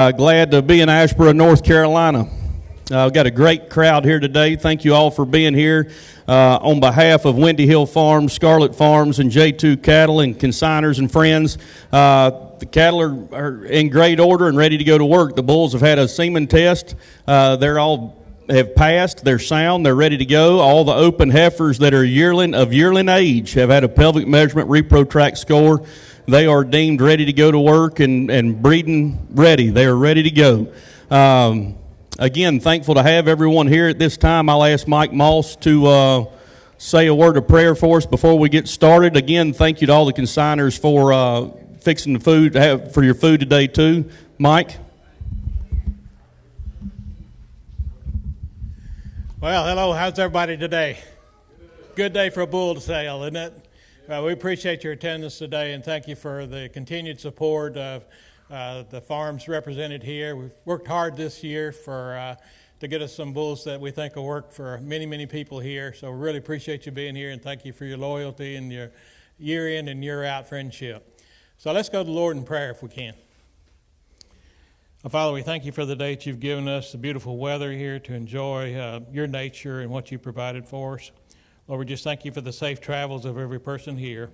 Glad to be in Asheboro, North Carolina. We've got a great crowd here today. Thank you all for being here. On behalf of Windy Hill Farms, Scarlet Farms, and J2 Cattle and consigners and friends, the cattle are in great order and ready to go to work. The bulls have had a semen test. They're all have passed. They're sound. They're ready to go. All the open heifers that are yearling age have had a pelvic measurement reprotract score. They are deemed ready to go to work and breeding ready. They are ready to go. Again, thankful to have everyone here at this time. I'll ask Mike Moss to say a word of prayer for us before we get started. Again, thank you to all the consigners for fixing the food for your food today too. Mike? Well, hello. How's everybody today? Good day for a bull to sale, isn't it? We appreciate your attendance today, and thank you for the continued support of the farms represented here. We've worked hard this year to get us some bulls that we think will work for many, many people here. So we really appreciate you being here, and thank you for your loyalty and your year in and year out friendship. So let's go to the Lord in prayer if we can. Father, we thank you for the day that you've given us, the beautiful weather here to enjoy your nature and what you provided for us. Lord, we just thank you for the safe travels of every person here.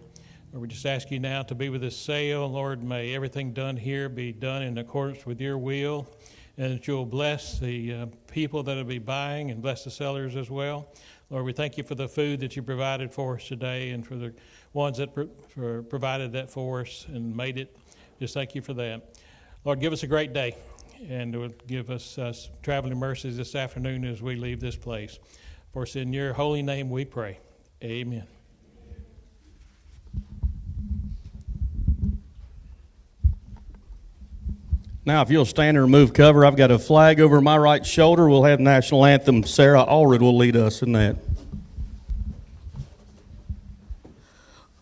Lord, we just ask you now to be with this sale. Lord, may everything done here be done in accordance with your will, and that you'll bless the people that will be buying and bless the sellers as well. Lord, we thank you for the food that you provided for us today and for the ones that provided that for us and made it. Just thank you for that. Lord, give us a great day, and give us traveling mercies this afternoon as we leave this place. For it's in your holy name we pray. Amen. Now, if you'll stand and remove cover, I've got a flag over my right shoulder. We'll have national anthem. Sarah Allred will lead us in that.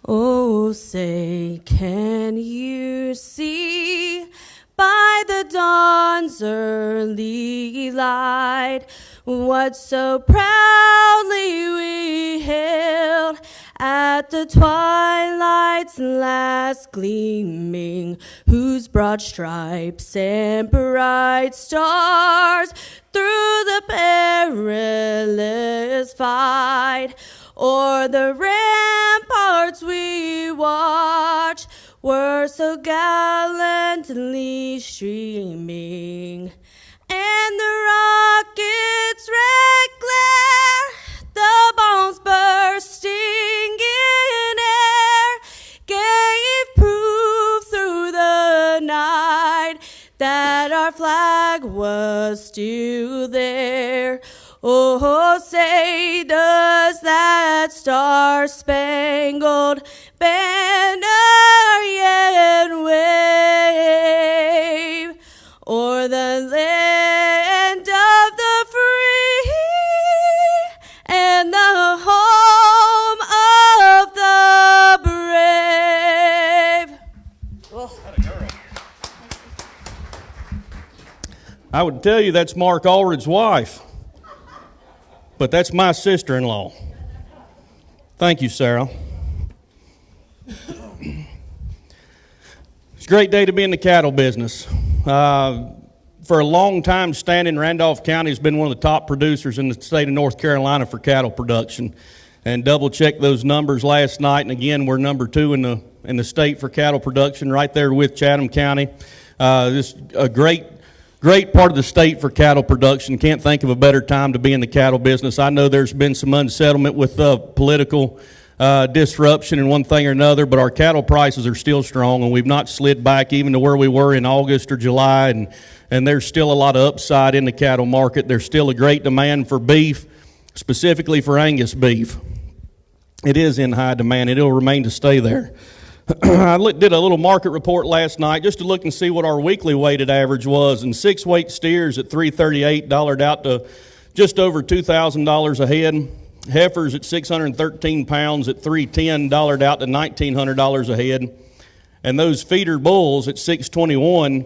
Oh, say, can you see by the dawn's early light what so proudly we hailed at the twilight's last gleaming, whose broad stripes and bright stars through the perilous fight o'er the ramparts we watched were so gallantly streaming, and the rocket's red glare, the bombs bursting in air, gave proof through the night that our flag was still there. Oh, say, does that star-spangled banner yet wave o'er the land of the free and the home of the brave? Oh. I would tell you that's Mark Allred's wife, but that's my sister-in-law. Thank you, Sarah. It's a great day to be in the cattle business. For a long time standing, Randolph County has been one of the top producers in the state of North Carolina for cattle production. And double-checked those numbers last night, and again, we're number 2 in the state for cattle production, right there with Chatham County. This is a great part of the state for cattle production. Can't think of a better time to be in the cattle business. I know there's been some unsettlement with political disruption and one thing or another, but our cattle prices are still strong, and we've not slid back even to where we were in August or July, and there's still a lot of upside in the cattle market. There's still a great demand for beef, specifically for Angus beef. It is in high demand. It'll remain to stay there. I did a little market report last night just to look and see what our weekly weighted average was, and 6-weight steers at $338 dollared out to just over $2,000 a head. Heifers at 613 pounds at $310 dollared out to $1,900 a head. And those feeder bulls at 621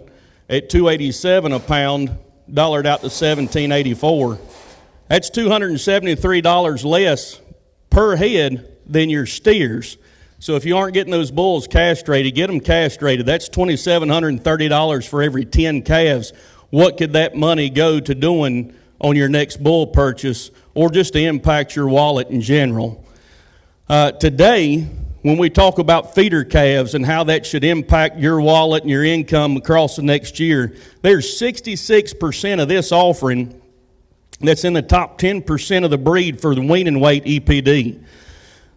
at $287 a pound, dollared out to $1,784. That's $273 less per head than your steers. So if you aren't getting those bulls castrated, get them castrated. That's $2,730 for every 10 calves. What could that money go to doing on your next bull purchase, or just to impact your wallet in general? Today, when we talk about feeder calves and how that should impact your wallet and your income across the next year, there's 66% of this offering that's in the top 10% of the breed for the weaning weight EPD.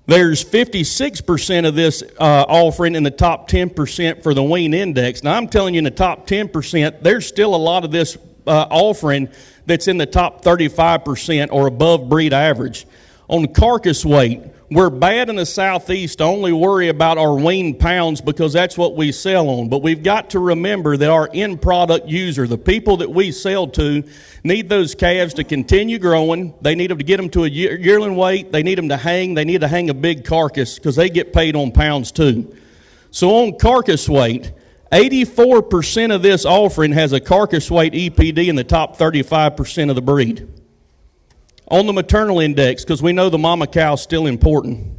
There's 56% of this offering in the top 10% for the wean index. Now, I'm telling you, in the top 10%, there's still a lot of this offering that's in the top 35% or above breed average. On carcass weight, we're bad in the Southeast to only worry about our wean pounds because that's what we sell on. But we've got to remember that our end product user, the people that we sell to, need those calves to continue growing. They need them to get them to a yearling weight. They need them to hang. They need to hang a big carcass because they get paid on pounds too. So on carcass weight, 84% of this offering has a carcass weight EPD in the top 35% of the breed. On the maternal index, because we know the mama cow is still important.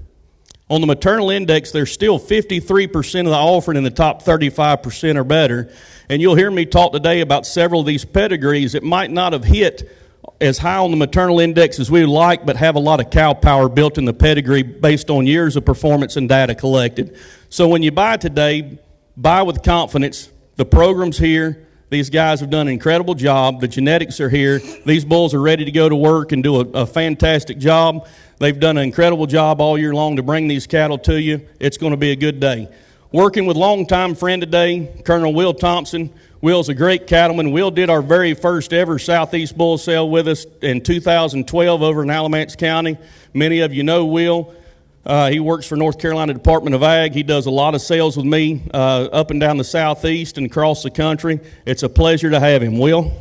On the maternal index, there's still 53% of the offering in the top 35% or better. And you'll hear me talk today about several of these pedigrees that might not have hit as high on the maternal index as we would like, but have a lot of cow power built in the pedigree based on years of performance and data collected. So when you buy today, buy with confidence. The program's here. These guys have done an incredible job. The genetics are here. These bulls are ready to go to work and do a fantastic job. They've done an incredible job all year long to bring these cattle to you. It's going to be a good day. Working with longtime friend today, Colonel Will Thompson. Will's a great cattleman. Will did our very first ever Southeast Bull Sale with us in 2012 over in Alamance County. Many of you know Will. He works for North Carolina Department of Ag. He does a lot of sales with me up and down the Southeast and across the country. It's a pleasure to have him. Will?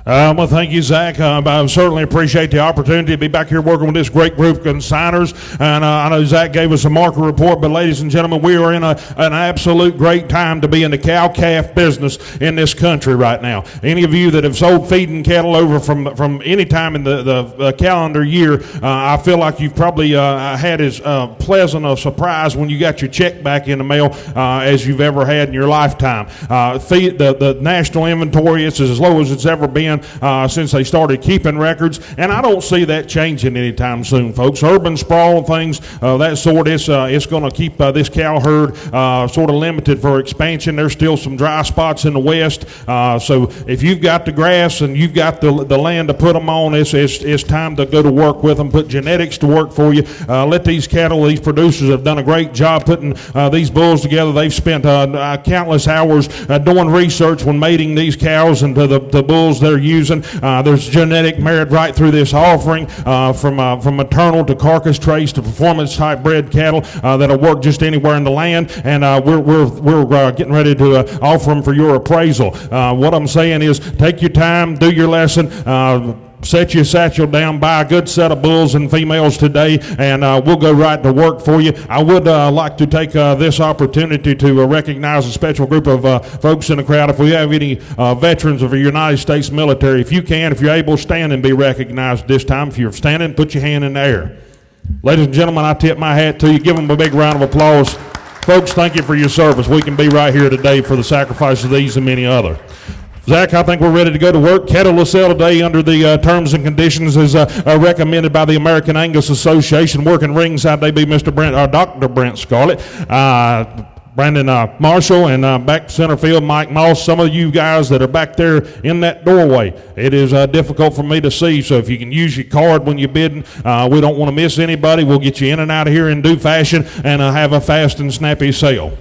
Well, thank you, Zach. I certainly appreciate the opportunity to be back here working with this great group of consigners. And I know Zach gave us a market report, but ladies and gentlemen, we are in an absolute great time to be in the cow-calf business in this country right now. Any of you that have sold feeding cattle over from any time in the calendar year, I feel like you've probably had as pleasant a surprise when you got your check back in the mail as you've ever had in your lifetime. The national inventory, it's as low as it's ever been since they started keeping records, and I don't see that changing anytime soon, folks. Urban sprawl, things that sort, it's going to keep this cow herd sort of limited for expansion. There's still some dry spots in the west, so if you've got the grass and you've got the land to put them on, it's time to go to work with them. Put genetics to work for you. Let these cattle, these producers have done a great job putting these bulls together. They've spent countless hours doing research when mating these cows into the bulls they're using. There's genetic merit right through this offering, from maternal to carcass trace to performance type bred cattle that'll work just anywhere in the land, and we're getting ready to offer them for your appraisal. What I'm saying is, take your time, do your lesson. Set your satchel down, buy a good set of bulls and females today, and we'll go right to work for you. I would like to take this opportunity to recognize a special group of folks in the crowd. If we have any veterans of the United States military, if you're able, stand and be recognized this time. If you're standing, put your hand in the air. Ladies and gentlemen, I tip my hat to you. Give them a big round of applause. Folks, thank you for your service. We can be right here today for the sacrifice of these and many other. Zach, I think we're ready to go to work. Cattle to sell today under the terms and conditions as recommended by the American Angus Association. Working ringside, they be Mr. Brent, Dr. Brent Scarlett, Brandon Marshall, and back center field, Mike Moss. Some of you guys that are back there in that doorway, it is difficult for me to see, so if you can use your card when you're bidding, we don't want to miss anybody. We'll get you in and out of here in due fashion and have a fast and snappy sale.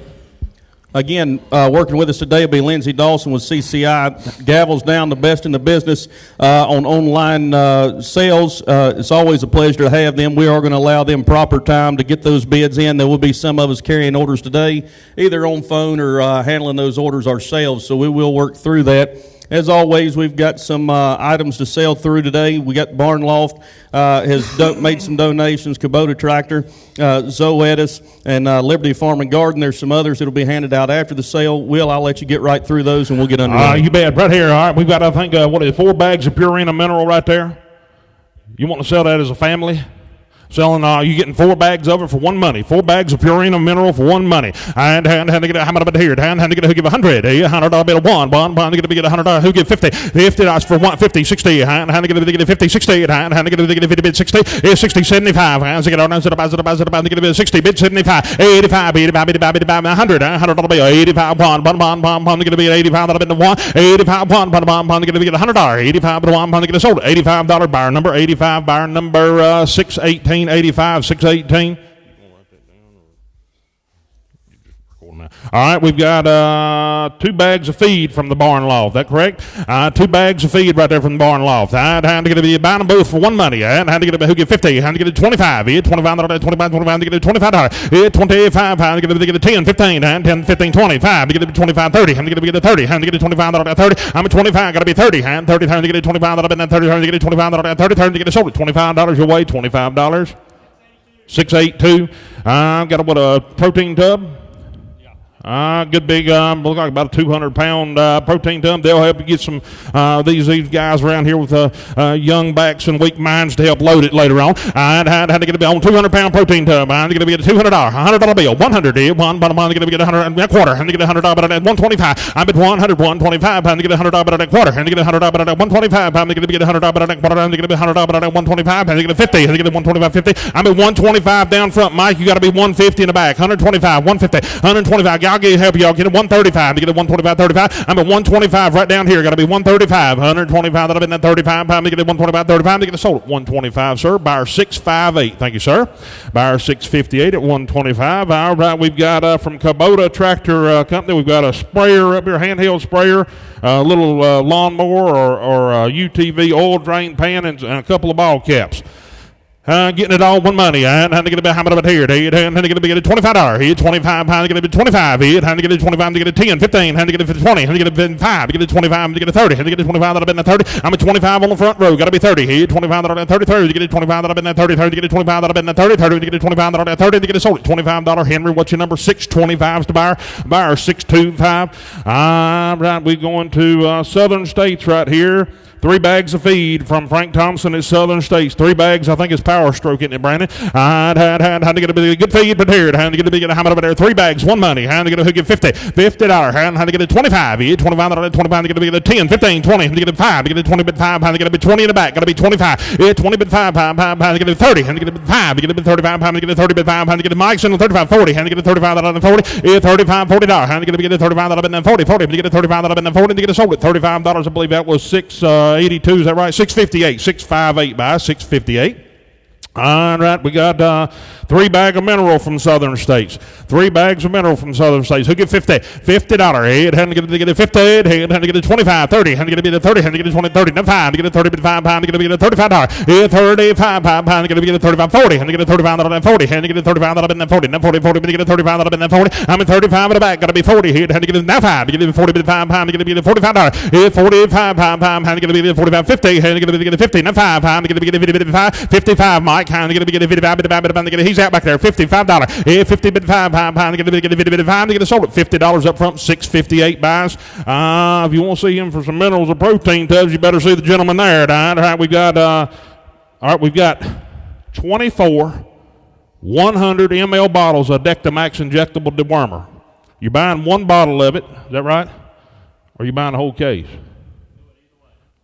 Again, working with us today will be Lindsey Dawson with CCI. Gavel's down, the best in the business on online sales. It's always a pleasure to have them. We are going to allow them proper time to get those bids in. There will be some of us carrying orders today, either on phone or handling those orders ourselves, so we will work through that. As always, we've got some items to sell through today. We got Barn Loft has made some donations, Kubota Tractor, Zoetis, and Liberty Farm and Garden. There's some others that will be handed out after the sale. Will, I'll let you get right through those, and we'll get underway. You bet. Right here. All right, we've got, I think, 4 bags of Purina Mineral right there. You want to sell that as a family? Selling, you getting 4 bags of it for one money. 4 bags of Purina mineral for one money. And to get how much of it here? And to get who give 100? $100 bill one. To get $100. Who give 50? $50 for 1. 50, 60. And to get 50, 60. And to get 50 bid 60. 60, 75. And to get on to get 60 bid 75. 85, 85, 85, 85, 100. $100 bill. 85 one. To get $85 bid 1. 85 one. To get $100. 85 1. To get sold. $85 buyer number 85. Buyer number 618. 85, 618. All right, we've got 2 bags of feed from the barn loft. Is that correct? 2 bags of feed right there from the barn loft. I had to get a buying them both for one money. I had to get a who get 50. I had to get a 25. $25, 25 to get a $25. 25. I had to get a 10, 15. 10, 15, 25. To get a 25, 30. I had to get a 30. I had to get a $25 30. I'm a 25. Got to be 30. And 30 times to get a $25. I've been at 30 times to get a $25. 30 times to get a sold. $25 your way. $25. 682. I've got a protein tub. Good big, look like about a 200-pound protein tub. They'll help you get some these guys around here with young backs and weak minds to help load it later on. I had to get a 200-pound protein tub. I had to get a $200, $100 bill, 100. One bottom line to get a 100 and a quarter. And to get $100 but at 125. I'm at 100, 125. And to get $100 but at a quarter. And to get $100 but at 125. I'm to get $100 but at a quarter. And to get $100 but at 125. And to get a 50. And to get a 125, 50. I'm at 125 down front, Mike. You got to be 150 in the back. 125, 150, 125. I'll help y'all get a 135 to get a 125, 35. I'm at 125 right down here. Got to be 135, 125. That'll be at 35. Time to get a 125, 35. To get a sold at 125, sir. Buyer 658. Thank you, sir. Buyer 658 at 125. All right, we've got from Kubota Tractor Company. We've got a sprayer up here, handheld sprayer, a little lawnmower or UTV oil drain pan, and a couple of ball caps. Getting it all one money. And had to get about how much of it here? And had to get a $25. Here, 25. Had to get a 25. Here, had to get a 25 to get a 10, 15. Had to get a 20. Had to get a 5. To get a 25 to get a 30. Had to get a 25 that I've been at 30. I'm at 25 on the front row. Got to be 30. Here, 25 that I've been at 30. 30 to get a 25 that I've been at 30. 30 to get a 25 that I've been at 30. 30 to get a 25 that I've been at 30. To get a sold at $25. Henry, what's your number? 625's to buyer. Buyer 625. All right, we're going to Southern States right here. 3 bags of feed from Frank Thompson at Southern States. 3 bags, I think it's Power Stroke, isn't it, Brandon? Had to get a good feed prepared. Had to get a how much of it there? 3 bags, one money. Had to get a who get $50. $50. Had to get a 25. 25 to get a 10, 15, 20. Had to get a 5. To get a 20 bit 5. Had to get a 20 in the back. Got to be 25. 20 bit 5. Had to get a 30. Had to get a 5. To get a 35. Had to get a 30 bit 5. Had to get a Mike's in 35, 40. Had to get a 35 that I've been 40. 35, $40. Had to get a 35 that I've been 40. 40. To get a 35 that I've been 40. To get a sold at $35. I believe that was 682. Is that right? 658, 658 by 658. All right, we got 3 bags of mineral from Southern States. 3 bags of mineral from Southern States. Who get $50? $50. Head had to get a 50. Head had to get a 25, 30. Had to get a 30. Had to get a 20, 30. No 5. To get a 30 bit 5. Had to get a $35. 35. Had to get a 35, 40. Had to get a 35 that I've been 40. Had to get a 35 that I've been 40. No 40, 40. To get a 35 that I've been 40. I'm at 35 in the back. Got to be 40. Head had to get a now 5. To get a 40 bit 5. Had to get a $45. 45. Had to get a 45, 50. Had to get a 50. No 5. Had to get a 50 bit 5. 55. Mike. Had to get a 55. He's out back there. $55. 50 bit 5. To get a 50 bit 5. To get a sold at $50 up front. 658 buys. If you want to see him for some minerals or protein tubs, you better see the gentleman there. All right, we've got 24 100 ml bottles of Dectamax injectable dewormer. You're buying one bottle of it. Is that right? Or are you buying a whole case?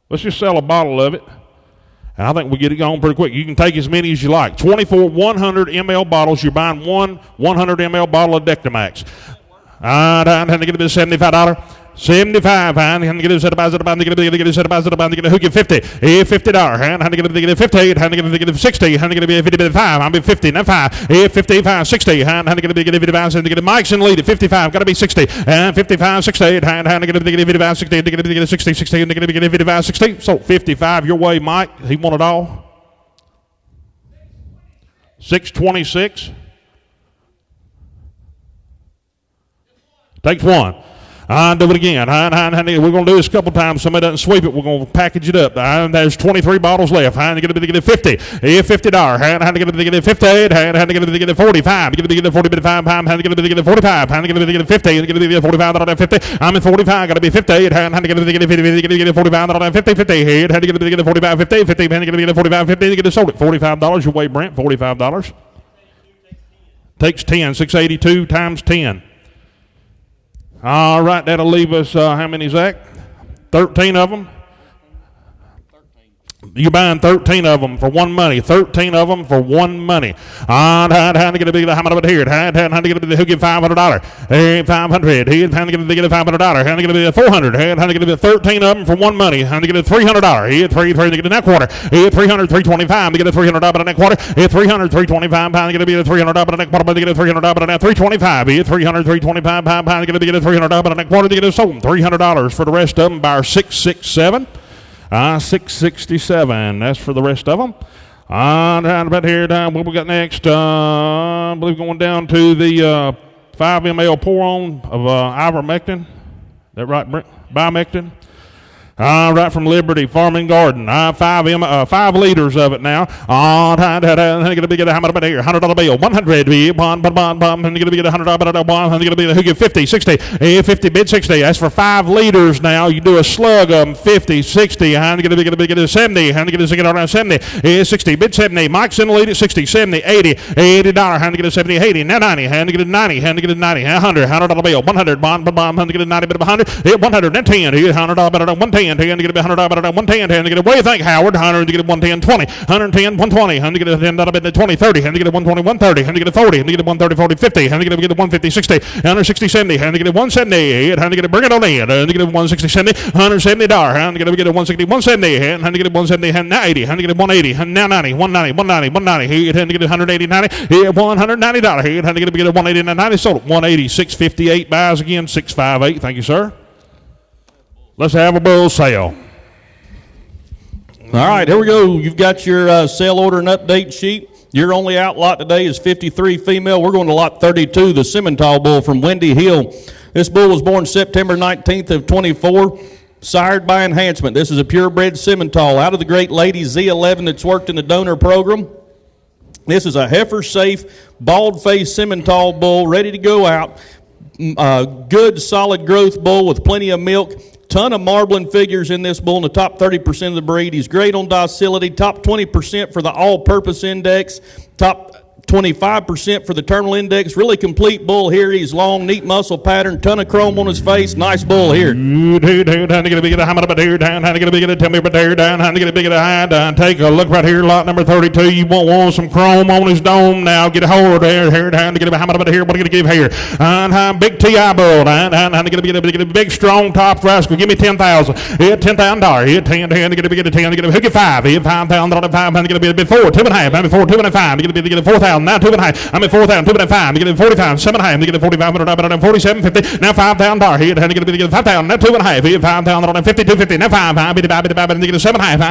Let's just sell a bottle of it. And I think we'll get it going pretty quick. You can take as many as you like. 24 100 ml bottles. You're buying one 100 ml bottle of Dectamax. I'm going to get a $75. 75. And get a set of buys at a band. Get a set of buys at a band. Get a who get 50. $50. And to get a 50. And to get a 60. And to get a 50 bit 5. I'm at 50. Now 5. 55. 60. And to get a 55. And to get a Mike's in the lead at 55. Got to be 60. And 55. 60. And to get a 55. 60. And to get a 60. 60. And to get a 55. 60. So 55 your way, Mike. He won it all. 626. Takes one. Do it again. We're going to do this a couple times. Somebody doesn't sweep it, we're going to package it up. There's 23 bottles left. Get it 50. $50. Get it 58. Get it 45. Get it 45. Get it 45. Get it 50. Get it 45. 50. I'm at 45. Got to be 58. Get it 45. 50. 50. Get it 45. 50. 50. Get it 45. 50. Get it sold at $45. Your way, Brent. $45. Takes 10. 682 times 10. All right, that'll leave us, how many, Zach? 13 of them? You're buying 13 of them for one money. 13 of them for one money. How to get a big, how much of it here? How to get a big, who give $500? Hey, 500. He how to get a big, $500. How to get a big, 400. How to get a big, 13 of them for one money. How to get a $300? He had three to get in that quarter. He had 300, 325 to get a $300 in that quarter. He had 300, 325 pound to get a big $300 in that quarter. To get a $300 in that 325. He had 300, 325 pound to get a big $300 in that quarter. To get a sold $300 for the rest of them by our 667. 667. That's for the rest of them. Down about here, down what we got next? I believe going down to the 5 ml pour-on of ivermectin. That right, Brent? Bimectin. Right from Liberty Farm and Garden. 5 liters of it now. Going to be how much about here? $100 bill. 100. Going to be $100. Going to be who give 50, 60. 50 bid 60. That's for 5 liters now. You do a slug of them. 50, 60. Going to be 70. Going to get around 70. 60 bid 70. Mike's in the lead at 60, 70, 80. $80. Going to get 70, 80. Now 90. Going to get 90. Going to get 90. $100 bill. 100. Going to get 90 bit of 100. 110. $100 bit of 110. $110, to get $100, $110, to get what do you think, Howard? 100 to get $110, 20, 110, 120, to get $10, 20, 30, to get $120, 130, to get 40, to get $130, 40, 50, to get $150, 60, 160, 70, to get $170, to get bring it on in, to get $160, 70, $170, to get $160, 170, to get $170, now 80, to get $180, now 90, 190, 190, 190, to get $180, 90, $190, to get $180, 90, sold at $180, 658, buys again, 658. Thank you, sir. Let's have a bull sale. All right, here we go. You've got your sale order and update sheet. Your only outlot today is 53 female. We're going to lot 32, the Simmental bull from Windy Hill. This bull was born September 19th of 24, sired by enhancement. This is a purebred Simmental out of the Great Lady Z11 that's worked in the donor program. This is a heifer-safe, bald-faced Simmental bull ready to go out. Good, solid growth bull with plenty of milk. Ton of marbling figures in this bull in the top 30% of the breed. He's great on docility, top 20% for the all-purpose index, top 25% for the terminal index. Really complete bull here. He's long, neat muscle pattern, ton of chrome on his face. Nice bull here. Take a look right here, lot number 32. You want some chrome on his dome now. Get a hold of there. Here, get a how much about here? What are you going to give here? Big TI bull. Get a big strong top rascal. Give me $10,000. Here, $10,000. Here, 10. Get a 10. Get a hook at 5. Here, $5,000. Get a bit 4. 2.5. Before 2.5. Get a 4,000. Now 2.5. I'm at 4,000. 2.5. Get a 45. 7.5. Get a 4,500. 47.50. Now $5,000. Here, get a 5,000. Now 2.5. Here, $5,000. 2.50. Now 5.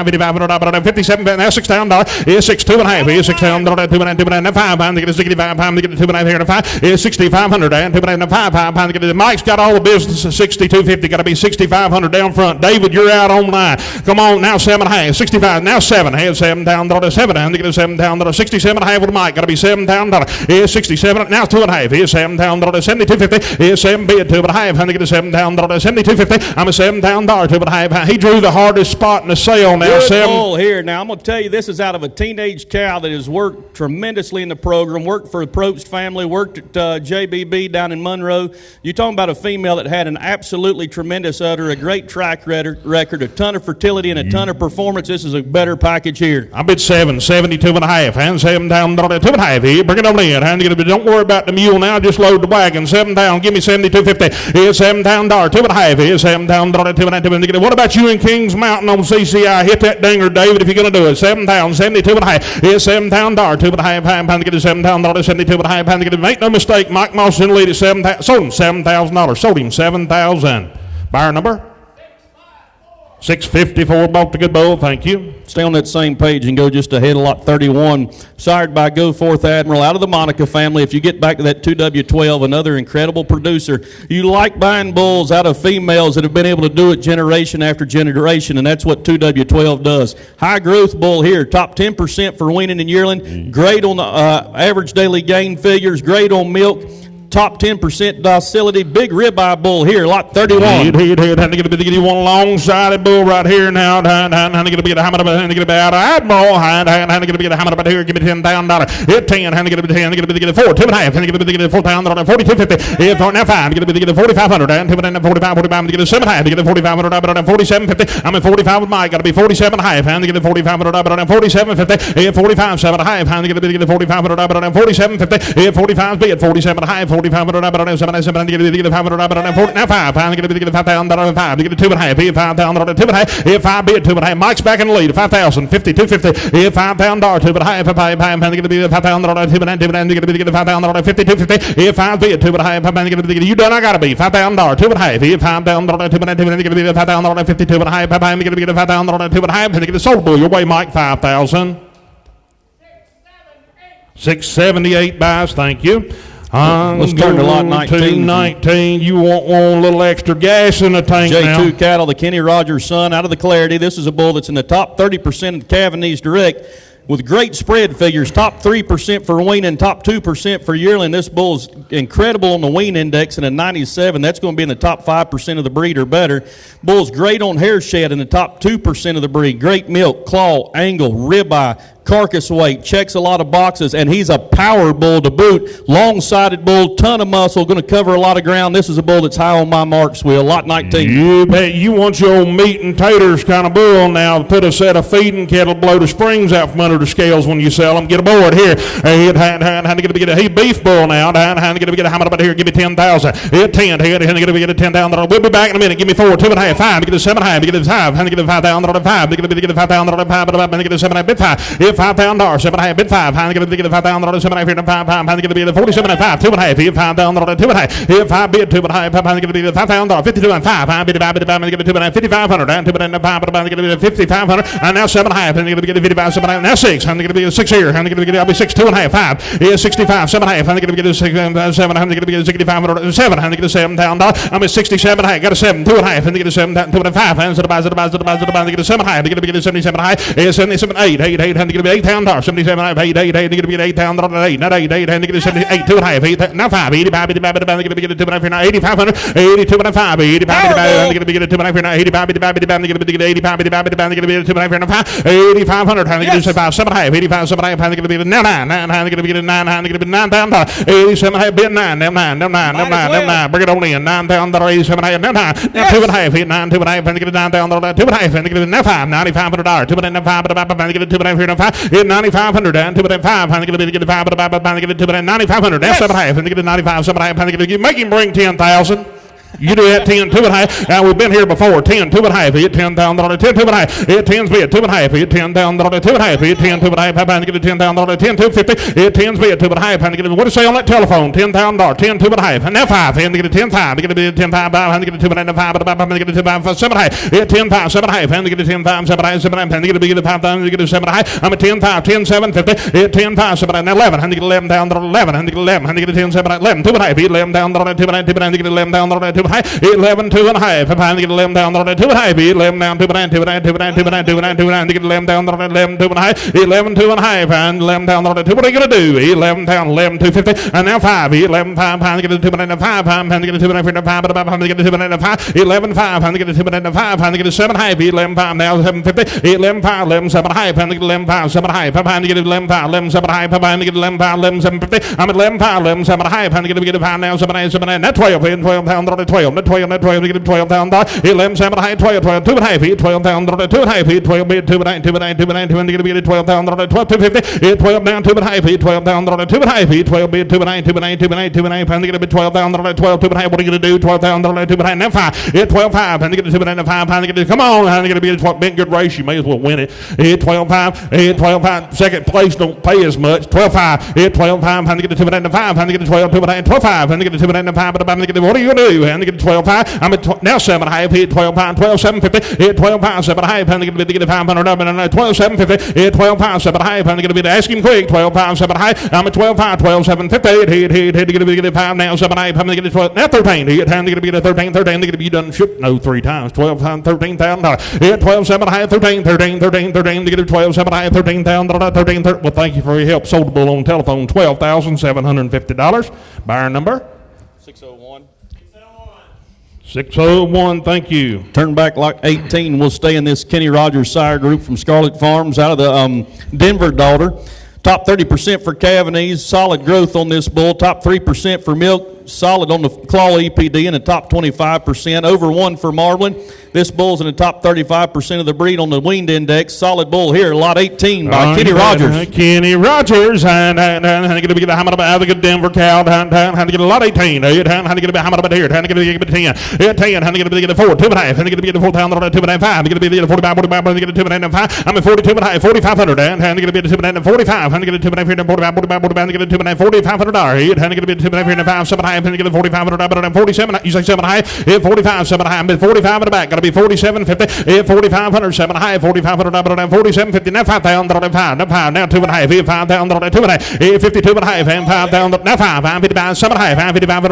Get a 7.5. 57. Now $6,000. Here, 6. 2.5. Here, $6,000. 2.5. Now 5. Get a 65. Get a 2.5 here to 5. Here, 6,500. And 2.5. Now 5. Get a Mike's got all the business at 6,250. Got to be 6,500 down front. David, you're out on line. Come on now 7.5. 65. Now 7. Here, $7,000. 7. And get a $7,000. 67.5 with Mike. Got to be $7,000. Here's 67. Now 2.5. Here's $7,000. 72.50. Here's 7 bid. 2.5. And get a $7,000. 72.50. I'm a $7,000. 2.5. He drew the hardest spot in the sale now. Good bull here. Now I'm going to tell you, this is out of a teenage cow that has worked tremendously in the program. Worked for the Probst family. Worked at JBB down in Monroe. You're talking about a female that had an absolutely tremendous udder, a great track record, a ton of fertility, and a ton of performance. This is a better package here. I bid 7. 72.5. And $7,000. 2.5. Here, bring it on in. Don't worry about the mule now. Just load the wagon. 7 down. Give me 72.50. Here's $7,000. 2.5. Here's $7,000. 2.5. What about you in Kings Mountain on CCI? Hit that dinger, David, if you're going to do it. 7,000. 72.5. Here's $7,000. 2.5. Pound to get a $7,000. 72.5. Pound to get it. Make no mistake. Mike Moss in the lead at 7,000. Sold him $7,000. Sold him $7,000. Buyer number? 654 bought the good bull. Thank you. Stay on that same page and go just ahead of lot 31. Sired by Go Forth Admiral out of the Monica family. If you get back to that 2W12, another incredible producer. You like buying bulls out of females that have been able to do it generation after generation, and that's what 2W12 does. High growth bull here, top 10% for weaning and yearling. Great on the average daily gain figures, great on milk. Top 10% docility, big ribeye bull here, lot 31. You want a long-sided bull right here now. Honey, going to get a hammer about Admiral. Honey, going to get a hammer about here. Give me $10,000. Hit 10. Honey, going to be 10. Honey, going to get a 4. 2.5. Honey, going to get a $4,000. 42.50. If now 5. Going to get a 4,500. And 45. 45. Get a 7.5. Get a 4,500. 47.50. I'm at 45 with Mike. Got to be 47.5. Honey, get a 4,500. 47.50. If 45. 7.5. Honey, going to get a 4,500. 47.50. If 45 be at 47.5. 4,500 7 get a 500 now 5 I'm going to get a $5,000 5 to get a 2.5 if $5,000 2.5 if 5 bid 2.5 Mike's back in the lead 5,000 52.50 if $5,000 2.5 if I'm going to be $5,000 2.5 to get a $5,000 52.50 if 5 bid 2.5 I'm going to get you done I gotta be $5,000 2.5 if $5,000 2.5 to get a $5,000 52.5 I'm going to get a $5,000 2.5 to get a sold bull your way Mike 5,000 678 buys thank you. Let's turn to lot 19. 19. You want a little extra gas in the tank now. J2 cattle, the Kenny Rogers son out of the Clarity. This is a bull that's in the top 30% of Cavanese Direct with great spread figures. Top 3% for weaning, top 2% for yearling. This bull's incredible on the wean index in a 97. That's going to be in the top 5% of the breed or better. Bull's great on hair shed in the top 2% of the breed. Great milk, claw, angle, ribeye, carcass weight, checks a lot of boxes, and he's a power bull to boot. Long-sided bull, ton of muscle, going to cover a lot of ground. This is a bull that's high on my marks, Will. Lot 19. You bet. You want your old meat and taters kind of bull now. Put a set of feeding kettle, blow the springs out from under the scales when you sell them. Get aboard here. Hey, beef bull now. How much about here? Give me 10,000. Hit 10. Hit to get a 10,000. We'll be back in a minute. Give me 4, 2.5, 5. To get a 7.5. To get a 5. To get a 5,000. 5. To get a 5,000. 5. To get a 7.5. Bid 5. $5,000, 7.5, bid 5. How to get a $5,000, 7.5, 5. How to get a 47.5, 2.5, $5,000, 2.5. If I bid 2.5, how to get a $5,000, 52 and 5. I bid about to get a 2.5, 5,500, and 2.5, to get a 5,500, and now 7.5, and get a 55, 7.5, now 6. I'm going to get a 6 here. I'm going to get a 6, 2.5, 5. Is 65, 7.5. I'm going to get a 6, 7. I'm going to get a 6,500, 7. I'm going to get a $7,000. I'm at 67. I got a 7, 2.5. I'm going to get a 7, 2.5. And so the buys, get a 7 high. I'm going to get a 77 high. Is 77, 8. I'm going to get $8,000. 77, 8, 8, 8, to get $8,000, 8, not 8, 8, and to get 78, 2.5, 8, now 5, 85, 85, to get a 2.5, 8,500, 82.5, 85, to get a 2.5, 85, 85, to get 85, 85, to get a 2.5, 8,500, how to get a 7.5, 85, 7.5, how to get a 9, how to get a 9, how to get a $9,000, 87, bid 9, 9, bring it on in, $9,000, 87, now 9, 2.5, 9, 2.5, how to get a $9,000, 2.5, and to get a now 5, $9,500, 2.5, how to get a 2.5, 9,500 and 2.5. I'm going to get a 5, but I'm going to get a 9,500. That's 7.5. And get a 95, 7.5. I'm going to make him bring 10,000. You do that 10, 2.5. Now we've been here before. 10, 2.5. Hit $10,000. 10, 2.5. Hit 10's bid 2.5. Hit $10,000. 2.5. Hit 10, 2.5. I'm going to get a $10,000. 10, 2.50. Hit 10's bid 2.5. I'm going to get a, what do you say on that telephone? $10,000. 10, 2.5. And now 5. I'm going to get a 10, 5. I'm going to get a 10, 5. I'm going to get a 2.5. I'm going to get a 10, 5. 7.5. Hit 10, 5. 7.5. I'm going to get a 10, 5. 7.5. 7.5. I'm going to get a 5. I'm going to get a 7.5. I'm a 10, 5. 10, 7. 50. Hit 10, 5. 7.5. Now 11. I'm going to get 11,000. 11. I'm going to get 11. I'm going to get a 10, 7. 11. 2.5. Hit 11,000. 2.5. 2.5. I'm going to get 11,000. 2.5. Hit 11. 2.5. If I'm get 11 down, 2.5. 11 down, 2.5. 2.5. 2.5. 2.5. 2.5. 2.5. Get 11 down, 11 2.5. 11 2.5. And 11 down, 2. What are you gonna do? 11 down, 11 250. And now 5. 11 5. I'm get 2.5. 5. I'm get 2.5. 5. I'm get 2.5. 5. 11 5. I'm get 2.5. I'm get 7.5. 11 5. Now 750. 11 5. 11 7.5. I'm get 11 5. 7.5. I'm get 11 5. 11 7.5. I'm get 11 5. 11 750. I'm at 11 5. 11 7.5. I'm get 5 now 7.5. 7.5. Now 12. 12 pound 12. 12. 12. Get $12,000. 11 7.5. 12. 12. 2.5. 12,000. 2.5. 12 bid 2.9. 2.9. 2.9. 2.9. Get $12,000. 12 250. 12 down 2.5. 12,000. 2.5. 12 bid 2.9. 2.9. 2.9. 2.9. Finally get a bid 12,000. 12 2.5. What are you gonna do? 12,000. 2.9. Now 5. 12 5. Finally get a 2.9. 5. Finally get come on. Finally get a bid 12. Big good race. You may as well win it. 12 5. 12 5. Second place don't pay as much. 12 5. 12 5. Finally get a 2.9. 5. Finally get a 12 2.9. 12 5. Finally get a 2.9. 5. But finally get what are you gonna do? And to get 12.5. I'm at now 7.5. Hit 12 pound, 12.750. Hit 12 pounds, 7.5. Going to get 500 up and 12.750. Hit 12 pounds, 7.5. Going to be ask him quick. 12 pounds, 7.5. I'm at 12 pounds, 12.750. Hit to get 5 now, 7.5. I'm going to get 12. Now 13. Hit time to get 13. They're going to be done. Shoot, no, 3 times. 12 times, $13,000. Hit 12.7.5. 13. To get 12.7.5. 13,000. 13. Well, thank you for your help. Sold the bull on telephone. $12,750. Buyer number 601. 601. Thank you. Turn back like 18. We'll stay in this Kenny Rogers sire group from Scarlet Farms out of the Denver daughter. Top 30% for Cavanese. Solid growth on this bull. Top 3% for milk. Solid on the claw EPD in the top 25%. Over 1 for marbling. This bull's in the top 35% of the breed on the weaned index. Solid bull here. Lot 18 by Kenny Rogers. Kenny Rogers. And going to get a hammer about the Denver cow. How to get a lot 18. How to get a hammer about here. How to get a 10. 10. How to get a 4. 2.5. How to get a 4 pound. 2.5. How to get a 45. 45. How to get a 2.5. I'm at 42.5. 4,500. And how to get a 2.5. 45. How to get a 2.5. 45. 45. How to get a 2.5. $4,500. How to get a 2.5. 5. 7.5. How to get a 4,500. 47. You say 7.5. Hit 45. 7.5. I'm at 45 in the back. Got to be 47.50. Hit 4,500. 7.5. 4,500. 47.50. Now 5,000. 5. Now 5. Now 2.5. Hit 5,000. 2.5. Hit 52.5. And 5,000. Now 5. I'm 55. 7.5. I'm 55.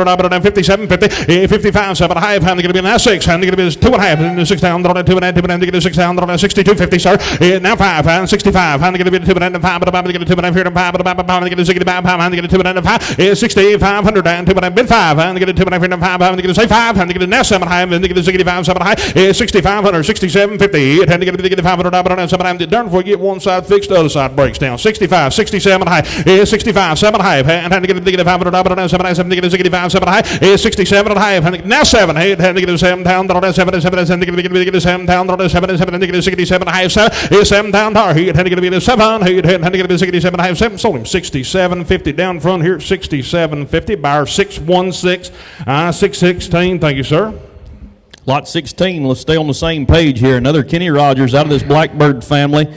57.50. Hit 55. 7.5. I'm going to be now 6. I'm going to be 2.5. 6,000. 2.5. 2.5. 6,000. 62.50. Sir. Now 5. I'm 65. I'm going to be 2.5. 5. I'm going to get 2.5. Here 5. I'm going to get 65. I'm going to get 2.5. Hit 6500. And 2.5. 5. I'm going to get 2.5. Here 5. I'm going to get 5. I'm going to get now 7. I'm going to get 65. 7.5. 6,500. 67.50. And to get 500. 7.5. Darn before you get one side fixed, the other side breaks down. 65. 67 high. 65. 7.5. And to get 500. 7.5. To get 65. 7.5. 67 high. Now 7. And to get 7 down. 7. 7. To get 7 down. 7. 7. To get 67 high. 7 down. He had to get 7. He had to get 67 high. 7. Sold him 67.50 down front here. 67.50. Buyer 616. 616. Thank you, sir. Lot 16, let's stay on the same page here. Another Kenny Rogers out of this Blackbird family.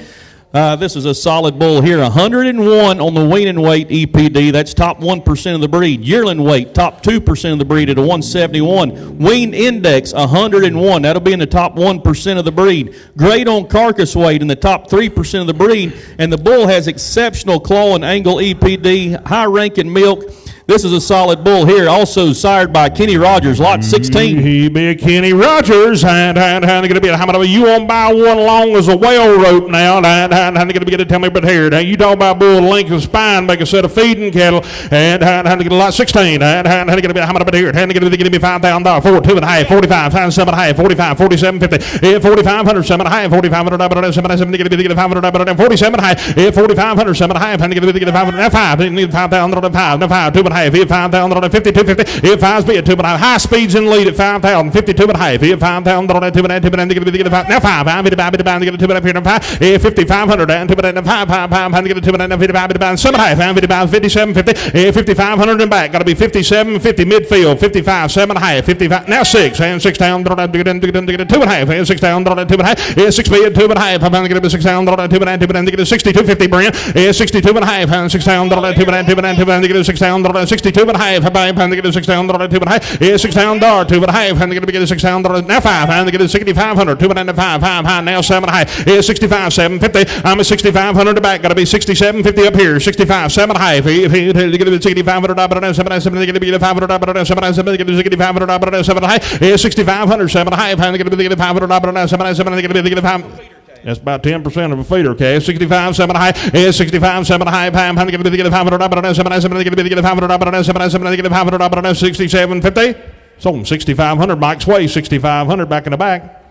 This is a solid bull here. 101 on the wean and weight EPD. That's top 1% of the breed. Yearling weight, top 2% of the breed at a 171. Wean index, 101. That'll be in the top 1% of the breed. Grade on carcass weight in the top 3% of the breed. And the bull has exceptional claw and angle EPD, high rank in milk. This is a solid bull here, also sired by Kenny Rogers, lot 16. He be a Kenny Rogers, and going to be how many you want to buy one long as a whale rope now? And going to get to tell me about here. Now you talk about bull length of spine, make a set of feeding cattle, and to get a lot 16. And going to be how many about here? And going to get me $5,000, 4, 2.5, 45, 7.5, 45, 47.50, 4,500, 7.5, 4,500, 7.7 to get 500, 47 high, 4,500, 7.5, and get 500, 5, need 5,000, 5, 2.5. Hit 5,000 on 52.50. Hit 5 speed 2 high speeds in lead at 5,000 52.5. Hit 5,000 on 2 to get 5. Now 5. I'm to get 2 here 5. Hit 5,500 and 2 5 5 to get 2 55 7 high. 57.50. Hit 5,500 and back. Got to be 57.50 midfield. 55 7 high. 55 now 6 and 6 down to get 2.5. And 6 down to 2.5. Hit 6 speed 2 high. I'm going to get 6 down to 2 to get 62.50 Brent. Hit 62.5 and 6 down to 2 to get 6 down to 62 and a half. I'm to get a 6 down, 2 and a half. Is 6 down, 2 and a half. I'm to get a 6 down, now 5. I'm to get a 6,500, 2 and a 5 high, now 7 high. Is 65, 750. I'm at 6,500 back. Got to be 67.50 up here. 65, 7 high. If you get a 6,500 up and 7, to get a 500 up and 7, to get a 6,500 up and 7 high. Is 6,500, 7 high. I'm to get a 500 up and 7, to get a 5. That's about 10% of a feeder, okay? 65, 7 high. Is 65, 7 high. I'm going to get 500 up and 7, to get 500 up and 7, to get 500 up and 67.50. Sold them 6,500. Mike's way 6,500 back in the back.